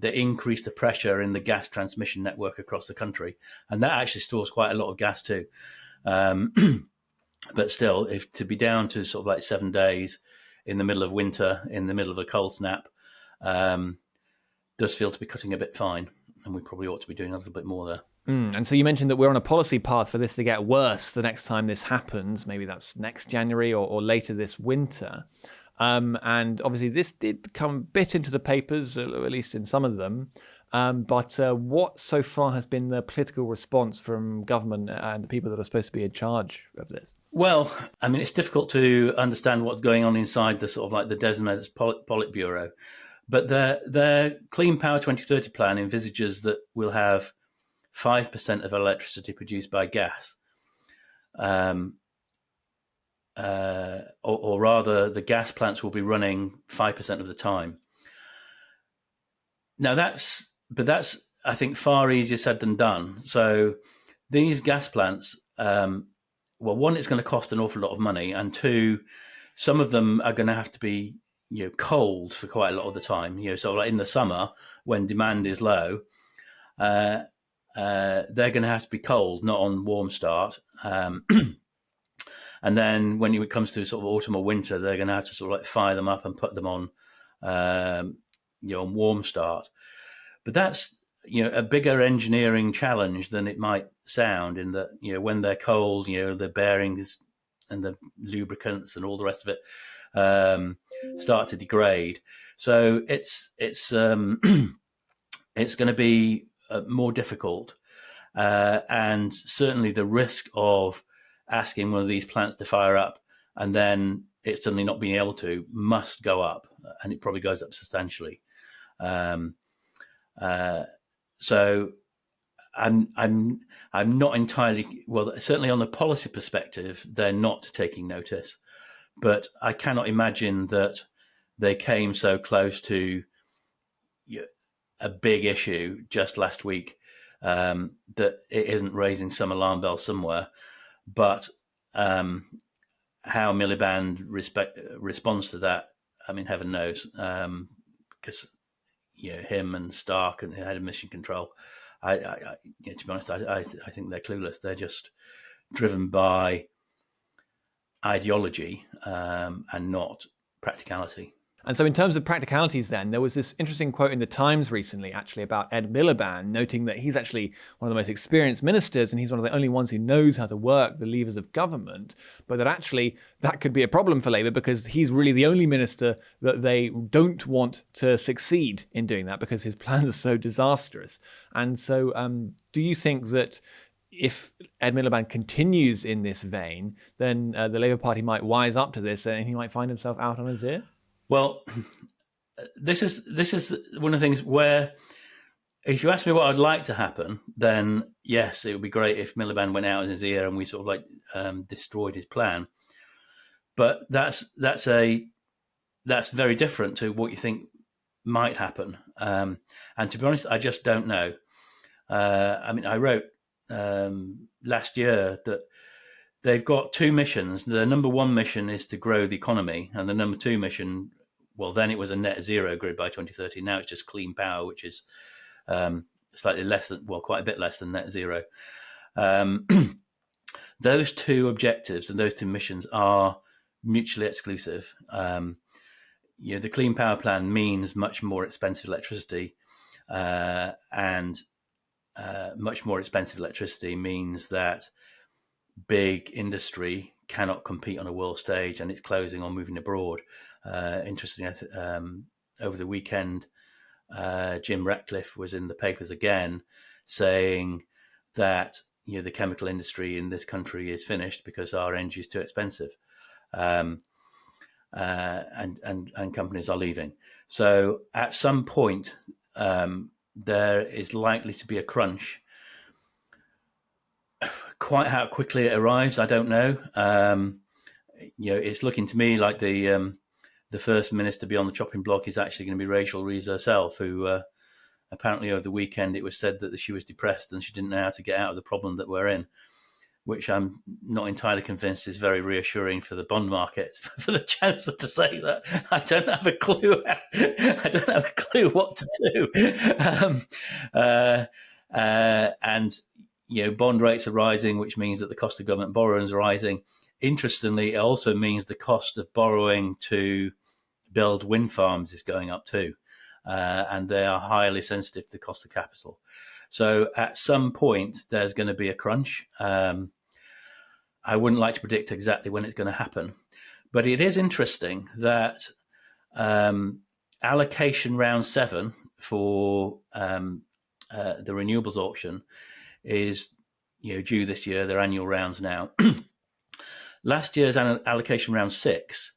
increase the pressure in the gas transmission network across the country, and that actually stores quite a lot of gas too. But still, if to be down to sort of like 7 days in the middle of winter, in the middle of a cold snap, does feel to be cutting a bit fine, and we probably ought to be doing a little bit more there. And so you mentioned that we're on a policy path for this to get worse the next time this happens. Maybe that's next January or later this winter. And obviously this did come a bit into the papers, at least in some of them. But what so far has been the political response from government and the people that are supposed to be in charge of this? Well, I mean, it's difficult to understand what's going on inside the sort of like the designated Politburo. But their Clean Power 2030 plan envisages that we'll have 5% of electricity produced by gas. Or rather, the gas plants will be running 5% of the time. Now, that's I think far easier said than done. So these gas plants, well, one, it's going to cost an awful lot of money, and two, some of them are going to have to be cold for quite a lot of the time. So like in the summer when demand is low, they're going to have to be cold, not on warm start. And then when it comes to sort of autumn or winter, they're going to have to sort of like fire them up and put them on, on warm start. But that's, a bigger engineering challenge than it might sound, in that, when they're cold, the bearings and the lubricants and all the rest of it start to degrade. So it's going to be more difficult. And certainly the risk of asking one of these plants to fire up and then it suddenly not being able to must go up, and it probably goes up substantially. So I'm not entirely, well, certainly on the policy perspective, they're not taking notice, but I cannot imagine that they came so close to a big issue just last week that it isn't raising some alarm bell somewhere. But how Miliband responds to that, I mean, heaven knows, because him and Stark and the head of mission control, to be honest, I think they're clueless. They're just driven by ideology and not practicality. And so in terms of practicalities then, there was this interesting quote in the Times recently actually about Ed Miliband, noting that he's actually one of the most experienced ministers and he's one of the only ones who knows how to work the levers of government, but that actually that could be a problem for Labour because he's really the only minister that they don't want to succeed in doing that because his plans are so disastrous. And so do you think that if Ed Miliband continues in this vein, then the Labour Party might wise up to this and he might find himself out on his ear? Well, this is one of the things where, if you ask me what I'd like to happen, then yes, it would be great if Miliband went out in his ear and we sort of like destroyed his plan. But that's very different to what you think might happen. And to be honest, I just don't know. I mean, I wrote last year that they've got two missions. The number one mission is to grow the economy, and the number two mission, well, then it was a net zero grid by 2030. Now it's just clean power, which is slightly less than, well, quite a bit less than net zero. Those two objectives and those two missions are mutually exclusive. The clean power plan means much more expensive electricity, and much more expensive electricity means that big industry cannot compete on a world stage, and it's closing or moving abroad. Interestingly, over the weekend, Jim Ratcliffe was in the papers again, saying that the chemical industry in this country is finished because our energy is too expensive, and companies are leaving. So at some point, there is likely to be a crunch. Quite how quickly it arrives, I don't know. It's looking to me like the first minister to be on the chopping block is actually going to be Rachel Reeves herself, who apparently over the weekend it was said that she was depressed and she didn't know how to get out of the problem that we're in, which I'm not entirely convinced is very reassuring for the bond market. For the Chancellor to say that, I don't have a clue. I don't have a clue what to do. And bond rates are rising, which means that the cost of government borrowing is rising. Interestingly, it also means the cost of borrowing to build wind farms is going up too, and they are highly sensitive to the cost of capital. So at some point, there's going to be a crunch. I wouldn't like to predict exactly when it's going to happen, but it is interesting that allocation round 7 for the renewables auction is due this year. Their annual rounds now. Last year's allocation round 6,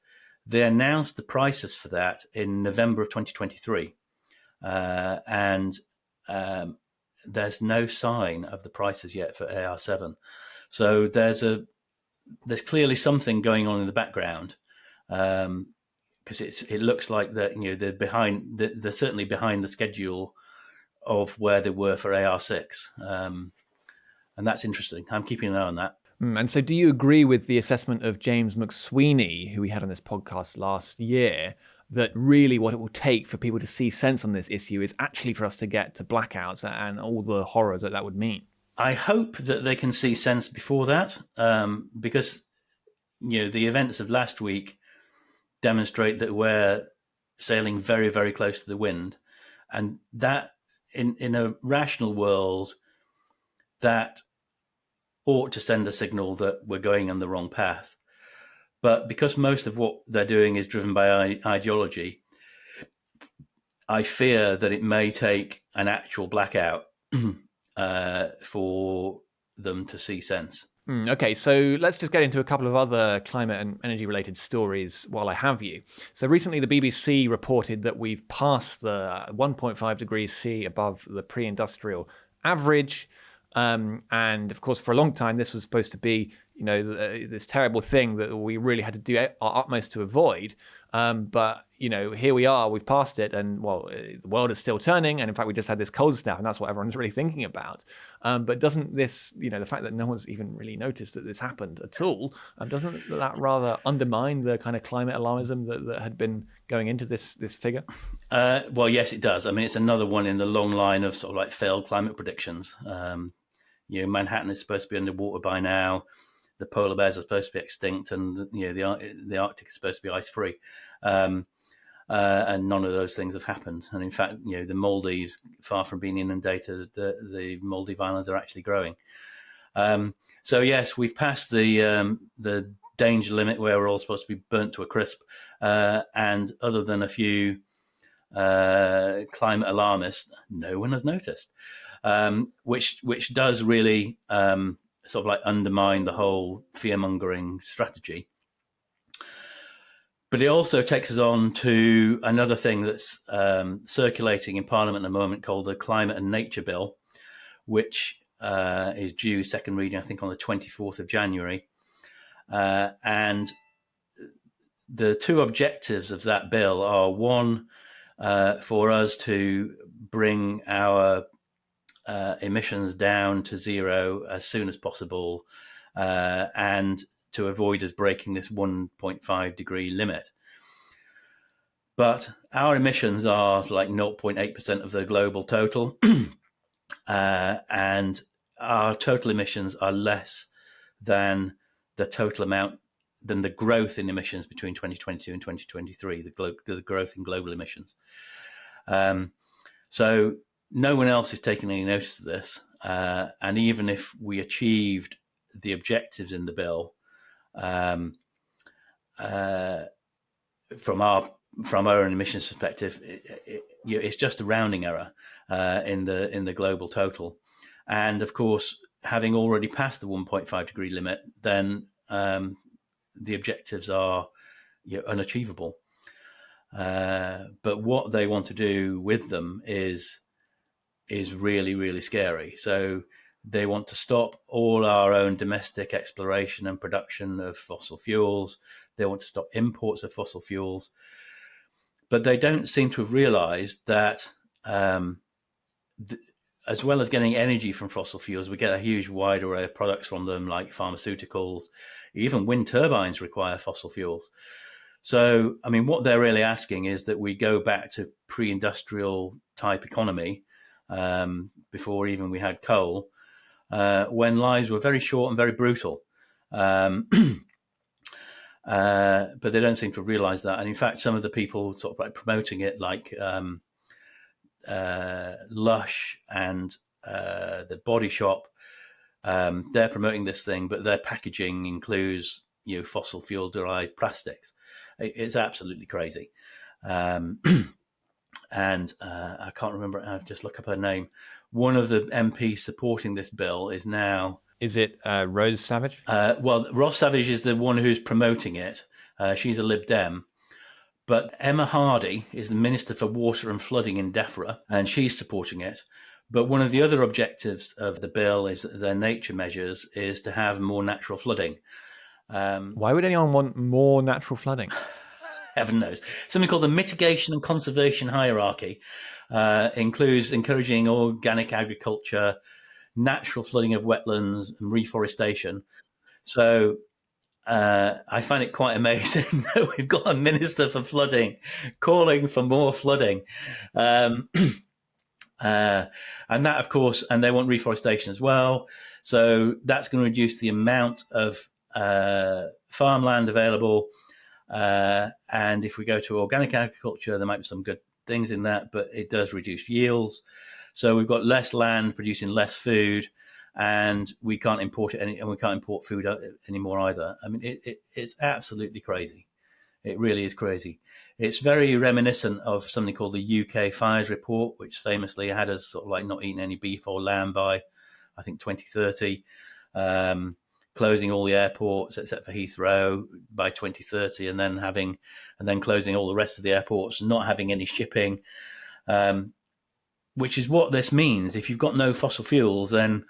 they announced the prices for that in November of 2023, and there's no sign of the prices yet for AR7. So there's clearly something going on in the background, because it looks like that they're behind. They're certainly behind the schedule of where they were for AR6, and that's interesting. I'm keeping an eye on that. And so do you agree with the assessment of James McSweeney, who we had on this podcast last year, that really what it will take for people to see sense on this issue is actually for us to get to blackouts and all the horror that would mean? I hope that they can see sense before that, because the events of last week demonstrate that we're sailing very, very close to the wind, and that in a rational world, that ought to send a signal that we're going on the wrong path. But because most of what they're doing is driven by ideology, I fear that it may take an actual blackout for them to see sense. Okay, so let's just get into a couple of other climate and energy related stories while I have you. So recently the BBC reported that we've passed the 1.5 degrees C above the pre-industrial average. And of course, for a long time, this was supposed to be, this terrible thing that we really had to do our utmost to avoid. But, here we are, we've passed it, and the world is still turning. And in fact, we just had this cold snap, and that's what everyone's really thinking about. But doesn't this, the fact that no one's even really noticed that this happened at all, doesn't that rather undermine the kind of climate alarmism that had been going into this figure? Well, yes, it does. I mean, it's another one in the long line of sort of like failed climate predictions. Manhattan is supposed to be underwater by now. The polar bears are supposed to be extinct, and the Arctic is supposed to be ice free, and none of those things have happened. And in fact, the Maldives, far from being inundated, the Maldive Islands are actually growing. So yes, we've passed the danger limit where we're all supposed to be burnt to a crisp, and other than a few climate alarmists, no one has noticed. Which does really sort of like undermine the whole fear-mongering strategy. But it also takes us on to another thing that's circulating in Parliament at the moment called the Climate and Nature Bill, which is due second reading, I think, on the 24th of January. And the two objectives of that bill are, one, for us to bring our emissions down to zero as soon as possible, and to avoid us breaking this 1.5 degree limit. But our emissions are like 0.8% of the global total, and our total emissions are less than the total amount, than the growth in emissions between 2022 and 2023, the growth in global emissions. So no one else is taking any notice of this. And even if we achieved the objectives in the bill, Um, from our own emissions perspective, it's just a rounding error in the global total. And of course, having already passed the 1.5 degree limit, then the objectives are unachievable. But what they want to do with them is really, really scary. So they want to stop all our own domestic exploration and production of fossil fuels. They want to stop imports of fossil fuels. But they don't seem to have realized that as well as getting energy from fossil fuels, we get a huge wide array of products from them, like pharmaceuticals. Even wind turbines require fossil fuels. So, I mean, what they're really asking is that we go back to pre-industrial type economy before even we had coal, when lives were very short and very brutal. But they don't seem to realize that. And in fact, some of the people sort of like promoting it, like Lush and the Body Shop, they're promoting this thing, but their packaging includes fossil fuel derived plastics. It's absolutely crazy. And I can't remember. I'll just look up her name. One of the MPs supporting this bill is now. Is it Rose Savage? Well, Ross Savage is the one who's promoting it. She's a Lib Dem. But Emma Hardy is the Minister for Water and Flooding in DEFRA, and she's supporting it. But one of the other objectives of the bill is their nature measures is to have more natural flooding. Why would anyone want more natural flooding? Heaven knows. Something called the mitigation and conservation hierarchy includes encouraging organic agriculture, natural flooding of wetlands, and reforestation. So I find it quite amazing that we've got a minister for flooding calling for more flooding. And that, of course, and they want reforestation as well. So that's going to reduce the amount of farmland available. And if we go to organic agriculture, there might be some good things in that, but it does reduce yields. So we've got less land producing less food, and we can't import it and we can't import food anymore either. I mean, it's absolutely crazy. It really is crazy. It's very reminiscent of something called the UK Fires Report, which famously had us sort of like not eating any beef or lamb by, I think, 2030. Closing all the airports except for Heathrow by 2030, and then closing all the rest of the airports, not having any shipping, which is what this means. If you've got no fossil fuels, then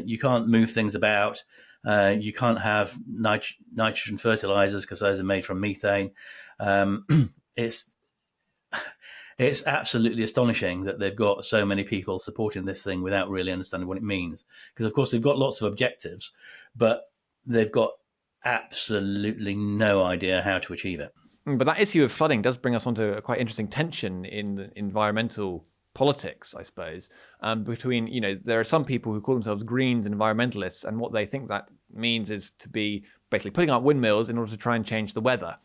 you can't move things about. You can't have nitrogen fertilizers because those are made from methane. It's absolutely astonishing that they've got so many people supporting this thing without really understanding what it means. Because, of course, they've got lots of objectives, but they've got absolutely no idea how to achieve it. But that issue of flooding does bring us onto a quite interesting tension in the environmental politics, I suppose, between, there are some people who call themselves Greens and environmentalists, and what they think that means is to be basically putting up windmills in order to try and change the weather.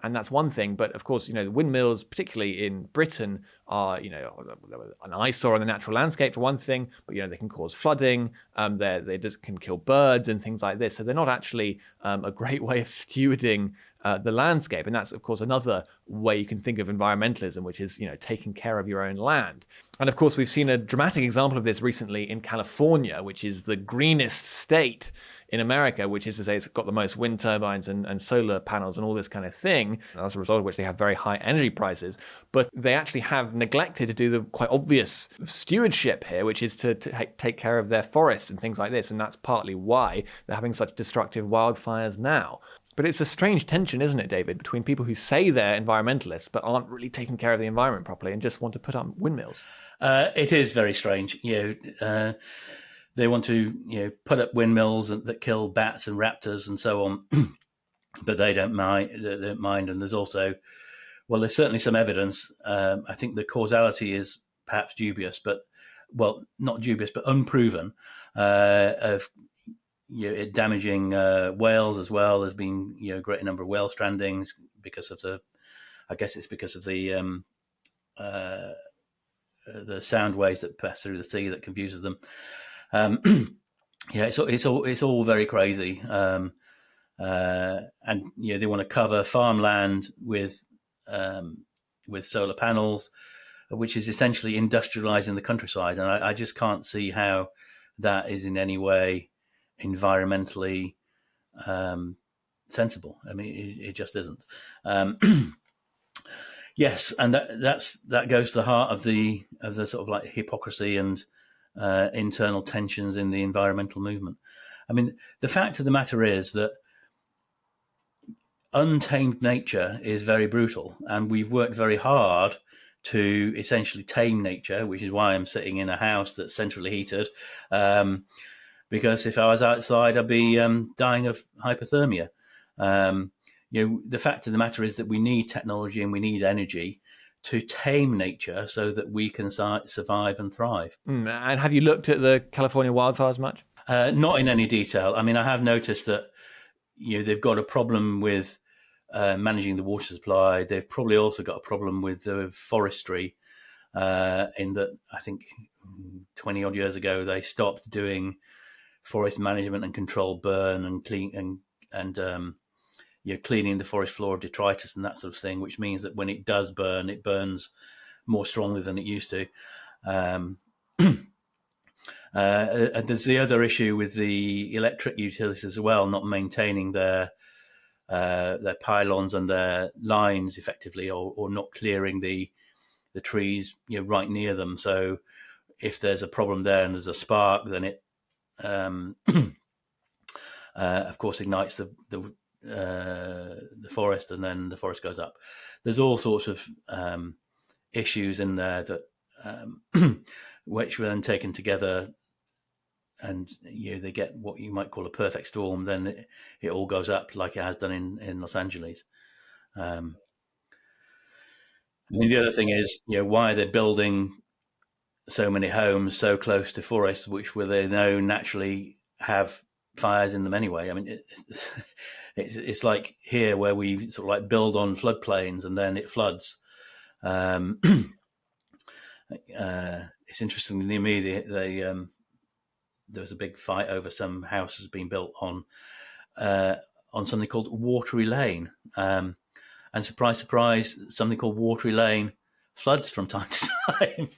And that's one thing. But of course, the windmills, particularly in Britain, are, an eyesore on the natural landscape for one thing, but, they can cause flooding. They just can kill birds and things like this. So they're not actually a great way of stewarding the landscape. And that's, of course, another way you can think of environmentalism, which is, taking care of your own land. And of course, we've seen a dramatic example of this recently in California, which is the greenest state in America, which is to say it's got the most wind turbines and solar panels and all this kind of thing, as a result of which they have very high energy prices. But they actually have neglected to do the quite obvious stewardship here, which is to take care of their forests and things like this. And that's partly why they're having such destructive wildfires now. But it's a strange tension, isn't it, David, between people who say they're environmentalists but aren't really taking care of the environment properly and just want to put up windmills? It is very strange. They want to, put up windmills that kill bats and raptors and so on, but they don't mind. And there's also, there's certainly some evidence. I think the causality is perhaps dubious, not dubious, but unproven, of it damaging whales as well. There's been a great number of whale strandings because of the sound waves that pass through the sea that confuses them. It's all very crazy. and they want to cover farmland with solar panels, which is essentially industrializing the countryside. And I just can't see how that is in any way environmentally sensible. I mean, it just isn't. Yes, and that goes to the heart of the sort of like hypocrisy and internal tensions in the environmental movement. I mean, the fact of the matter is that untamed nature is very brutal, and we've worked very hard to essentially tame nature, which is why I'm sitting in a house that's centrally heated. Because if I was outside, I'd be dying of hypothermia. The fact of the matter is that we need technology and we need energy to tame nature so that we can survive and thrive. And have you looked at the California wildfires much? Not in any detail. I mean, I have noticed that they've got a problem with managing the water supply. They've probably also got a problem with the forestry, in that I think 20 odd years ago they stopped doing forest management and controlled burn and clean and cleaning the forest floor of detritus and that sort of thing, which means that when it does burn, it burns more strongly than it used to. There's the other issue with the electric utilities as well, not maintaining their pylons and their lines effectively, or not clearing the trees right near them. So if there's a problem there and there's a spark, then it of course ignites the forest, and then the forest goes up. There's all sorts of issues in there that which were then taken together, and they get what you might call a perfect storm. Then it all goes up like it has done in Los Angeles. And the other thing is, why they're building so many homes so close to forests, which where they know naturally have fires in them anyway. I mean, it's like here where we sort of like build on floodplains and then it floods. It's interesting, near me, there was a big fight over some houses being built on something called Watery Lane. And surprise, surprise, something called Watery Lane floods from time to time.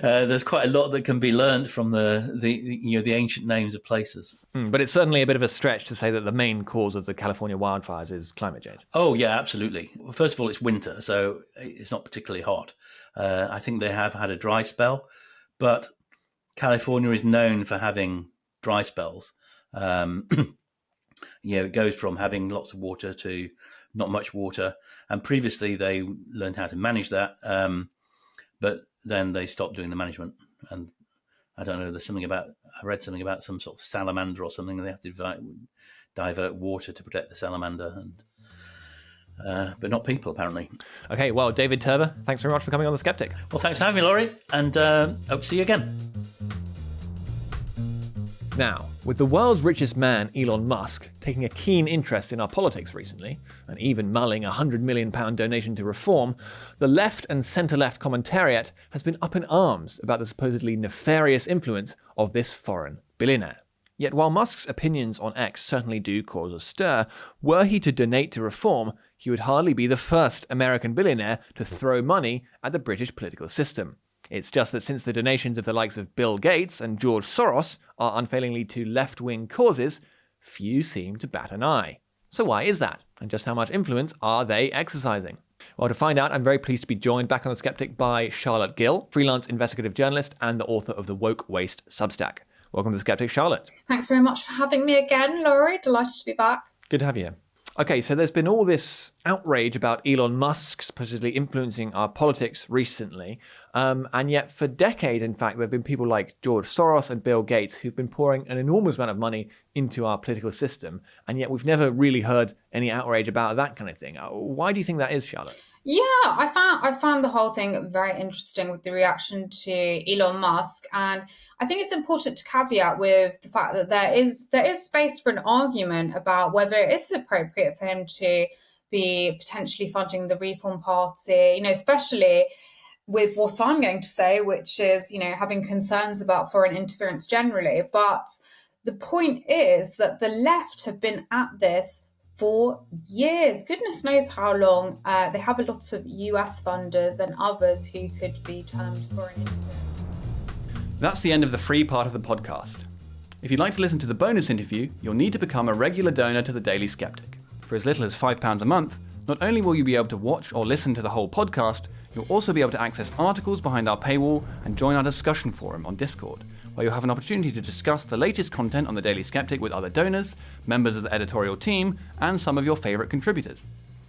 There's quite a lot that can be learned from the ancient names of places. But it's certainly a bit of a stretch to say that the main cause of the California wildfires is climate change. Oh, yeah, absolutely. Well, first of all, it's winter, so it's not particularly hot. I think they have had a dry spell, but California is known for having dry spells. It goes from having lots of water to not much water. And previously they learned how to manage that, but then they stopped doing the management. And I don't know, I read something about some sort of salamander or something, and they have to divert water to protect the salamander, but not people, apparently. Okay, well, David Turver, thanks very much for coming on The Sceptic. Well, thanks for having me, Laurie, and hope to see you again. Now, with the world's richest man, Elon Musk, taking a keen interest in our politics recently, and even mulling a £100 million donation to reform, the left and centre-left commentariat has been up in arms about the supposedly nefarious influence of this foreign billionaire. Yet while Musk's opinions on X certainly do cause a stir, were he to donate to reform, he would hardly be the first American billionaire to throw money at the British political system. It's just that since the donations of the likes of Bill Gates and George Soros are unfailingly to left-wing causes, few seem to bat an eye. So why is that? And just how much influence are they exercising? Well, to find out, I'm very pleased to be joined back on The Sceptic by Charlotte Gill, freelance investigative journalist and the author of the Woke Waste Substack. Welcome to The Sceptic, Charlotte. Thanks very much for having me again, Laurie. Delighted to be back. Good to have you here. Okay, so there's been all this outrage about Elon Musk supposedly influencing our politics recently. And yet for decades, in fact, there have been people like George Soros and Bill Gates who've been pouring an enormous amount of money into our political system. And yet we've never really heard any outrage about that kind of thing. Why do you think that is, Charlotte? Yeah, I found the whole thing very interesting with the reaction to Elon Musk, and I think it's important to caveat with the fact that there is space for an argument about whether it is appropriate for him to be potentially funding the Reform Party, especially with what I'm going to say, which is, having concerns about foreign interference generally. But The point is that the left have been at this for years. Goodness knows how long. They have a lot of US funders and others who could be termed foreign interference. That's the end of the free part of the podcast. If you'd like to listen to the bonus interview, you'll need to become a regular donor to the Daily Sceptic. For as little as £5 a month, not only will you be able to watch or listen to the whole podcast, you'll also be able to access articles behind our paywall and join our discussion forum on Discord, where you'll have an opportunity to discuss the latest content on the Daily Sceptic with other donors, members of the editorial team, and some of your favourite contributors.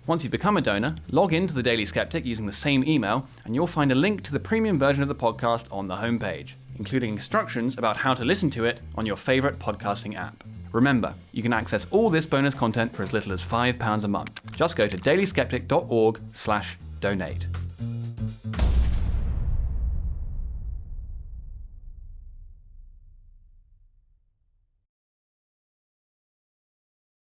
Once you've become a donor, log in to the Daily Sceptic using the same email, and you'll find a link to the premium version of the podcast on the homepage, including instructions about how to listen to it on your favourite podcasting app. Remember, you can access all this bonus content for as little as £5 a month. Just go to dailyskeptic.org/donate.